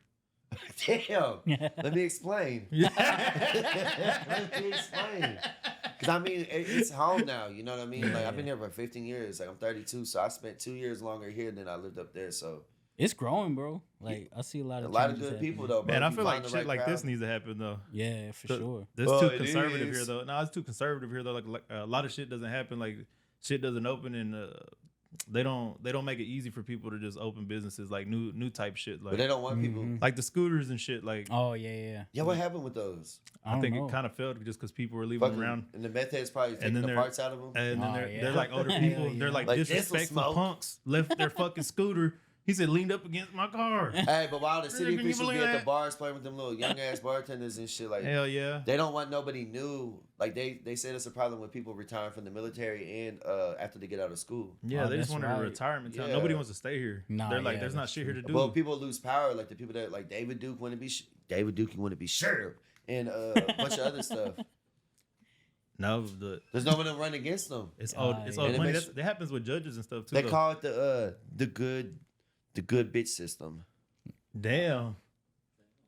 S3: Damn. Let me explain. Let me explain. Because I mean, it's home now. You know what I mean? Like I've been here for 15 years. Like I'm 32, so I spent 2 years longer here than I lived up there. So
S2: It's growing, bro. Like I see a lot of
S3: good
S2: changes
S3: people
S2: happening.
S3: though. Bro.
S1: Man, I
S3: If you
S1: feel like
S3: find the
S1: shit
S3: right
S1: like
S3: crowd.
S1: this needs to happen, though.
S2: Yeah, for sure.
S1: That's
S3: Well,
S1: too
S3: it
S1: conservative
S3: is.
S1: here, though. No, it's too conservative here, though. Like a lot of shit doesn't happen. Like shit doesn't open, and they don't make it easy for people to just open businesses like new type shit. Like
S3: But they don't want people.
S1: like the scooters and shit. Like
S2: Oh yeah.
S3: Yeah, what happened with those?
S1: I think
S2: don't know.
S1: it kind of failed just because people were leaving them
S3: Fucking,
S1: around.
S3: and the meth heads probably taking
S1: then
S3: the
S1: they're-
S3: parts out of them.
S1: And then
S2: Oh,
S1: they're
S2: yeah.
S1: like older
S2: Hell
S1: people.
S2: yeah.
S1: They're like
S3: Like, this'll
S1: disrespectful
S3: smoke.
S1: punks. Left their fucking scooter. He said leaned up against my car.
S3: Hey, but while the city
S1: Can you
S3: officials be
S1: believe
S3: at the
S1: that?
S3: bars playing with them little young ass bartenders and shit, like
S1: Hell yeah.
S3: they don't want nobody new. Like they said it's a problem with people retiring from the military and after they get out of school.
S1: Yeah,
S2: Oh,
S1: they just
S2: that's
S1: wanted
S2: right.
S1: a retirement town.
S3: Yeah.
S1: Nobody wants to stay here.
S2: Nah,
S1: They're like,
S2: yeah,
S1: there's not
S2: that's
S1: shit here to do.
S3: Well, people lose power. Like the people that like David Duke want to be David Duke want to be sheriff and a bunch of other stuff.
S1: No,
S3: There's no one to run against them.
S1: it's old.
S2: Yeah.
S1: It's old
S3: And it
S1: money.
S3: makes-
S1: That happens with judges and stuff too.
S3: They
S1: though.
S3: call it the good bitch system.
S1: Damn.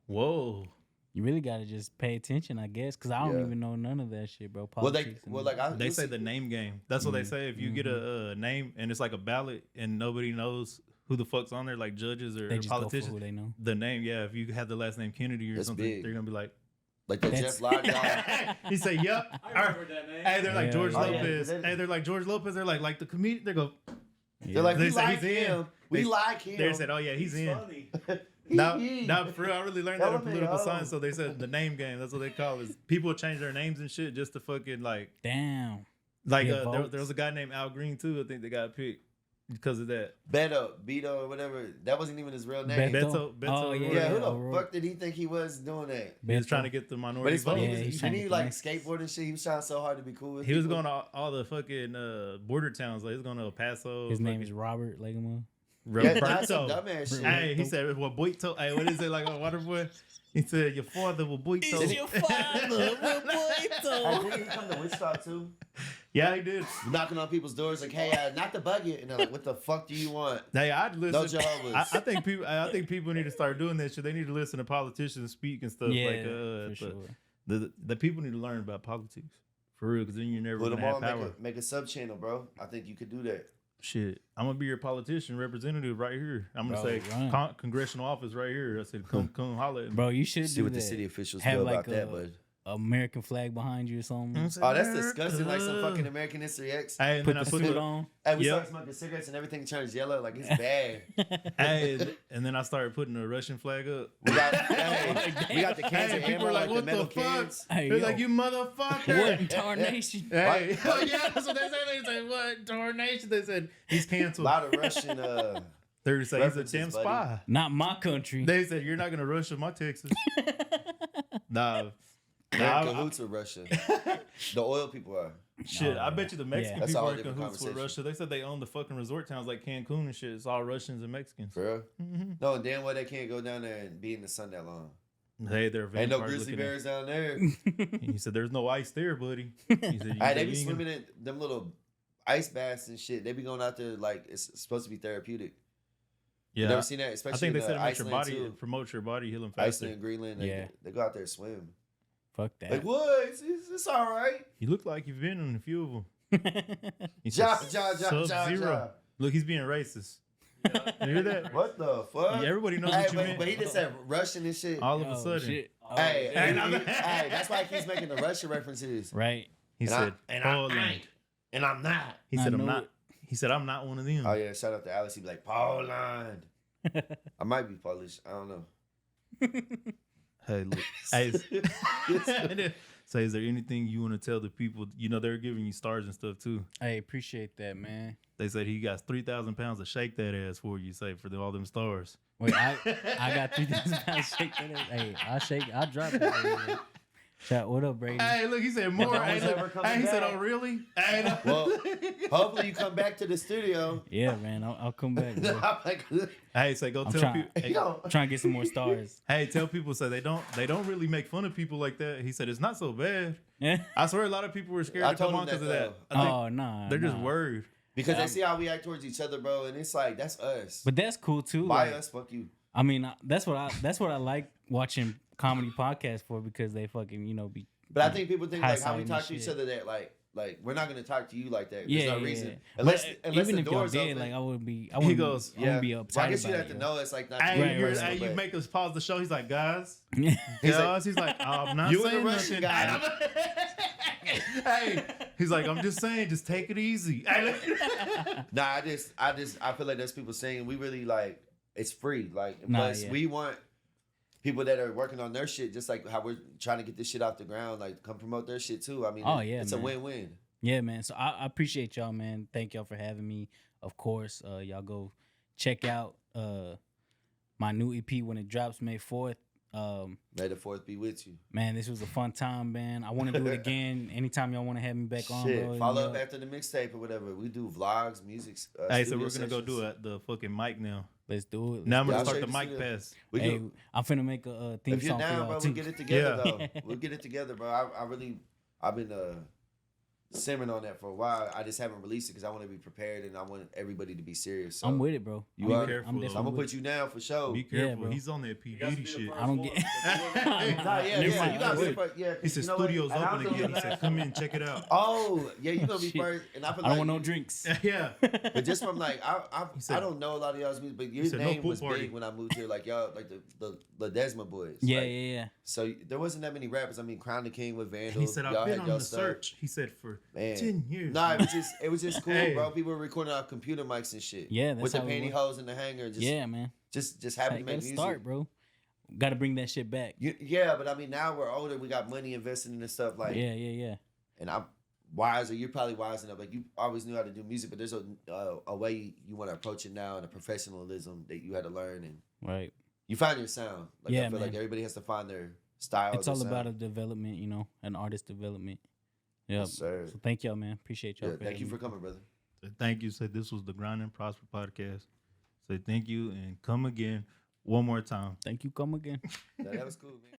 S1: Whoa.
S2: You really gotta just pay attention, I guess, because I don't
S3: Yeah.
S2: even know none of that shit, bro.
S3: Well, they
S2: Politics and-
S3: well like I
S1: They say the name game. That's what they say. If you get a name and it's like a ballot and nobody knows who the fuck's on there, like judges or
S2: they just go for
S1: politicians,
S2: who they know.
S1: the name, yeah. If you have the last name Kennedy or
S3: That's
S1: something,
S3: big.
S1: they're gonna be like,
S3: like the
S2: That's-
S3: Jeff Lott guy.
S1: he say, "Yep."
S4: I remember that name.
S1: Hey, they're like
S2: Yeah,
S1: George
S2: yeah.
S1: Lopez.
S3: Oh, yeah.
S1: Hey, they're like George Lopez. They're like the comedian. They go.
S3: They're like,
S1: They
S3: we
S1: say
S3: like
S1: he's in.
S3: him. We
S1: They-
S3: like him.
S1: They said, "Oh yeah, he's in."
S4: Funny.
S1: Now, for real, I really learned that in
S3: Tell me,
S1: political
S3: oh.
S1: science. So they said the name game. That's what they call it. People change their names and shit just to fucking like
S2: Damn.
S1: Yeah,
S2: votes.
S1: there was a guy named Al Green too. I think they got picked because of that.
S3: Beto, or whatever. That wasn't even his real name.
S2: Beto.
S1: Beto
S2: Oh,
S1: O'Rourke.
S3: Yeah, who the
S2: O'Rourke.
S3: fuck did he think he was doing that?
S1: He was
S2: Beto.
S1: trying to get the
S3: But
S1: minority
S3: it's funny,
S1: vote.
S2: Yeah, he's
S3: didn't
S2: trying
S3: he
S2: to
S3: like
S2: get
S3: skateboard and shit? He was trying so hard to be cool with
S1: He was
S3: people.
S1: going to all the fucking border towns. Like he was going to El Paso.
S2: His name is Robert Legama.
S3: Yeah, that's some
S1: Roberto.
S3: dumbass shit.
S1: Hey, he said, "Well, Boito." Hey, what is it like on Waterboy? He said, "Your father will Boito."
S2: father,
S3: Hey, didn't he come to Wichita too?
S1: Yeah, he did.
S3: Knocking on people's doors like, hey, not the bucket. And they're like, what the fuck do you want?
S1: Hey, I'd
S3: No
S1: listen.
S3: Jehovah's.
S1: I think people. I think people need to start doing that shit. They need to listen to politicians speak and stuff.
S2: Yeah,
S1: like
S2: for sure.
S1: the people need to learn about politics for real, because then you're never
S3: Put
S1: gonna
S3: them
S1: have
S3: on,
S1: power.
S3: make a sub channel, bro. I think you could do that.
S1: Shit, I'm gonna be your politician representative right here. I'm gonna
S2: Bro,
S1: say
S2: run.
S1: congressional office right here. I said, come holler at me.
S2: Bro, you should
S3: See
S2: do
S3: what the
S2: that.
S3: city officials
S2: Have
S3: feel
S2: like
S3: about that, bud.
S2: American flag behind you or something.
S3: Oh, that's disgusting. Like some fucking American History X.
S1: Hey, and
S2: Put
S1: then I
S2: the
S1: put
S2: suit
S1: the,
S2: on.
S3: Hey, we
S1: Yep.
S3: start smoking cigarettes and everything turns yellow. Like, it's bad.
S1: hey, and then I started putting the Russian flag up.
S3: We got, hey, we got the cans
S1: Hey,
S3: of
S1: people
S3: ammo,
S1: are like,
S3: like the
S1: "What
S3: metal
S1: the fuck?"
S3: cans.
S2: Hey,
S1: They're
S2: yo,
S1: like, "You motherfucker!"
S2: what in tarnation?
S1: Hey, oh yeah, that's what they said. They said, "What tarnation?" They said he's
S3: A
S1: canceled.
S3: lot of Russian
S1: They say he's a
S3: references,
S1: damn
S3: buddy.
S1: spy.
S2: Not my country.
S1: They said you're not gonna Russia my Texas. Nah,
S3: they're
S1: nah,
S3: in cahoots with Russia. The oil people are.
S1: shit.
S2: No,
S1: I bet you the Mexican
S2: yeah.
S3: That's a
S1: people
S3: whole
S1: are in
S3: different
S1: cahoots with
S3: conversation.
S1: Russia. They said they own the fucking resort towns like Cancun and shit. It's all Russians and Mexicans.
S3: For real?
S1: Mm-hmm.
S3: No, damn well they can't go down there and be in the sun that long.
S1: Hey, they're
S3: Ain't no
S1: vampires
S3: grizzly
S1: looking at-
S3: bears down there.
S1: He said, "There's no ice there, buddy." He said,
S3: Hey, they
S1: "You
S3: be
S1: ain't gonna-"
S3: swimming in them little ice baths and shit. They be going out there like it's supposed to be therapeutic.
S1: Yeah,
S3: You never seen that?
S1: I
S3: Especially
S1: think they
S3: in
S1: said it makes your
S3: Iceland
S1: body
S3: too.
S1: promotes your body healing faster.
S3: Iceland and Greenland, they go out there and swim.
S2: Fuck that.
S3: Like, what? It's all right.
S1: You look like you've been in a few of them.
S3: Ja.
S1: Look, he's being racist. You hear that?
S3: What the fuck?
S1: Yeah, everybody knows
S3: Hey,
S1: what you meant.
S3: but he just said Russian and shit.
S1: All of a
S2: Oh,
S1: sudden,
S2: shit. Oh,
S3: Hey,
S2: shit.
S3: hey, that's why he keeps making the Russian references.
S2: Right.
S1: he said,
S3: and
S1: Poland.
S3: I ain't, and I'm not.
S1: He
S2: I
S1: said, I'm
S2: knew
S1: not.
S2: it.
S1: He said, I'm not one of them.
S3: Oh yeah, shout out to Alice. He be like Poland. I might be Polish. I don't know.
S1: Hey, look. Hey, so is there anything you want to tell the people? You know, they're giving you stars and stuff too.
S2: Hey, appreciate that, man.
S1: They said he got 3,000 pounds to shake that ass for you, say, for all them stars.
S2: Wait, I got 3,000 pounds shake that ass. Hey, I'll drop it. Chat, what up, Brady?
S1: Hey, look, he said more. Hey, look, he said, oh, really? Hey, no.
S3: Well, hopefully you come back to the studio.
S2: Yeah, man, I'll come back, bro.
S3: I'm like,
S1: Hey, say go
S2: I'm
S1: tell
S2: trying,
S1: people. Hey,
S2: I'm trying to get some more stars.
S1: hey, tell people say they don't really make fun of people like that. He said it's not so bad.
S2: Yeah.
S1: I swear a lot of people were scared
S3: I
S1: to come
S3: told
S1: on
S3: him
S1: because of
S3: that,
S1: that. I think
S2: Oh, nah.
S1: they're just
S2: nah.
S1: worried.
S3: because they see how we act towards each other, bro, and it's like that's us.
S2: But that's cool too.
S3: Why
S2: like,
S3: us? Fuck you.
S2: I mean, that's what I like watching comedy podcasts for, because they fucking be.
S3: But I think people think like how we
S2: Highlighting
S3: talk
S2: this
S3: to each
S2: shit.
S3: other that like we're not gonna talk to you like that. There's
S2: Yeah,
S3: no
S2: yeah.
S3: reason
S2: Yeah.
S3: unless
S2: But
S3: unless
S2: even
S3: the
S2: if y'all
S3: doors
S2: did,
S3: open.
S2: like I wouldn't be uptight
S3: Well, I guess you
S2: about
S3: have to
S2: it.
S3: know it's like not.
S1: Hey,
S2: Right,
S1: you're,
S2: right,
S1: hey,
S3: but-
S1: you make us pause the show. He's like, guys,
S2: Yeah.
S1: guys. He's like, I'm not
S3: You and
S1: saying
S3: the Russian
S1: nothing.
S3: guy.
S1: Hey, he's like, I'm just saying, just take it easy.
S3: Nah, I feel like there's people saying we really like it's free. Like, and
S2: Nah,
S3: plus
S2: yeah.
S3: we want people that are working on their shit, just like how we're trying to get this shit off the ground, like come promote their shit too. I mean,
S2: Oh, yeah,
S3: it's
S2: man.
S3: a win-win.
S2: Yeah, man. So I appreciate y'all, man. Thank y'all for having me. Of course, y'all go check out my new EP when it drops May 4th.
S3: May the 4th be with you.
S2: Man, this was a fun time, man. I want to do it again. Anytime y'all want to have me back on,
S3: Shit,
S2: bro.
S3: follow
S2: you
S3: up
S2: know.
S3: after the mixtape or whatever. We do vlogs, music.
S1: Hey, so
S3: studio
S1: we're gonna go
S3: sessions.
S1: do the fucking mic now.
S2: Let's do it.
S1: Now I'm gonna
S3: I'll
S1: start
S3: show
S1: the
S3: you
S1: mic
S3: studio.
S1: pass.
S3: We
S2: Hey,
S3: can,
S2: I'm finna make a theme
S3: if you're
S2: song for
S3: down,
S2: y'all
S3: bro,
S2: too.
S3: we'll get it together
S1: Yeah.
S3: though. We'll get it together, bro. I've been simmering on that for a while. I just haven't released it because I want to be prepared and I want everybody to be serious. So
S2: I'm with it, bro.
S3: You
S2: I'm
S3: are?
S2: with it.
S1: Careful,
S2: I'm
S1: though.
S2: definitely
S3: I'm gonna
S2: with
S3: put you down for sure.
S1: Be careful.
S2: bro.
S1: He's on that P
S4: You guys
S1: Diddy
S4: be the
S1: shit.
S4: first
S2: I don't
S4: one.
S2: get-
S3: Nah, yeah,
S2: Never
S3: yeah.
S2: mind.
S3: You gotta be the
S2: Wait.
S3: first. Yeah,
S1: He said
S3: you know what?
S1: studio's
S3: And I
S1: open
S3: don't
S1: again.
S3: know-
S1: He said, come in, check it out.
S3: Oh, yeah, you gonna be
S2: Shit.
S3: first. And I feel
S2: I don't
S3: like
S2: want no drinks.
S1: Yeah.
S3: But just from like
S1: He said-
S3: I don't know a lot of y'all's music, but your
S1: said, "No
S3: name
S1: pool
S3: was
S1: party."
S3: big when I moved here. Like y'all, like the Ledesma boys.
S2: Yeah,
S3: like,
S2: yeah.
S3: So there wasn't that many rappers. I mean, Crown the King with Vandal.
S1: He said,
S3: y'all
S1: I've been
S3: had
S1: on
S3: y'all
S1: the
S3: stuff.
S1: search. He said, for
S3: Man.
S1: 10 years.
S3: Nah, it was just cool,
S1: Hey.
S3: bro. People were recording off computer mics and shit.
S2: Yeah, that's
S3: with the
S2: how it was.
S3: pantyhose in the hanger. Just,
S2: Yeah, man.
S3: just happy
S2: Hey,
S3: to make
S2: gotta
S3: music.
S2: start, bro. Got to bring that shit back.
S3: Yeah, but I mean, now we're older. We got money invested in this stuff. Like,
S2: Yeah.
S3: and I'm wiser. You're probably wise enough. Like, you always knew how to do music, but there's a way you want to approach it now and a professionalism that you had to learn. And
S2: Right.
S3: you find your sound. Like,
S2: Yeah,
S3: I feel
S2: man.
S3: like everybody has to find their style.
S2: It's
S3: their
S2: all about
S3: sound.
S2: a development, an artist development. Yeah.
S3: Yes, sir.
S2: So thank y'all, man. Appreciate y'all.
S3: Yeah, thank you
S2: having
S3: for
S2: me.
S3: coming, brother.
S1: Thank you. Said this was the Grind and Prosper podcast. Say thank you and come again one more time.
S2: Thank you. Come again.
S3: That was cool, man.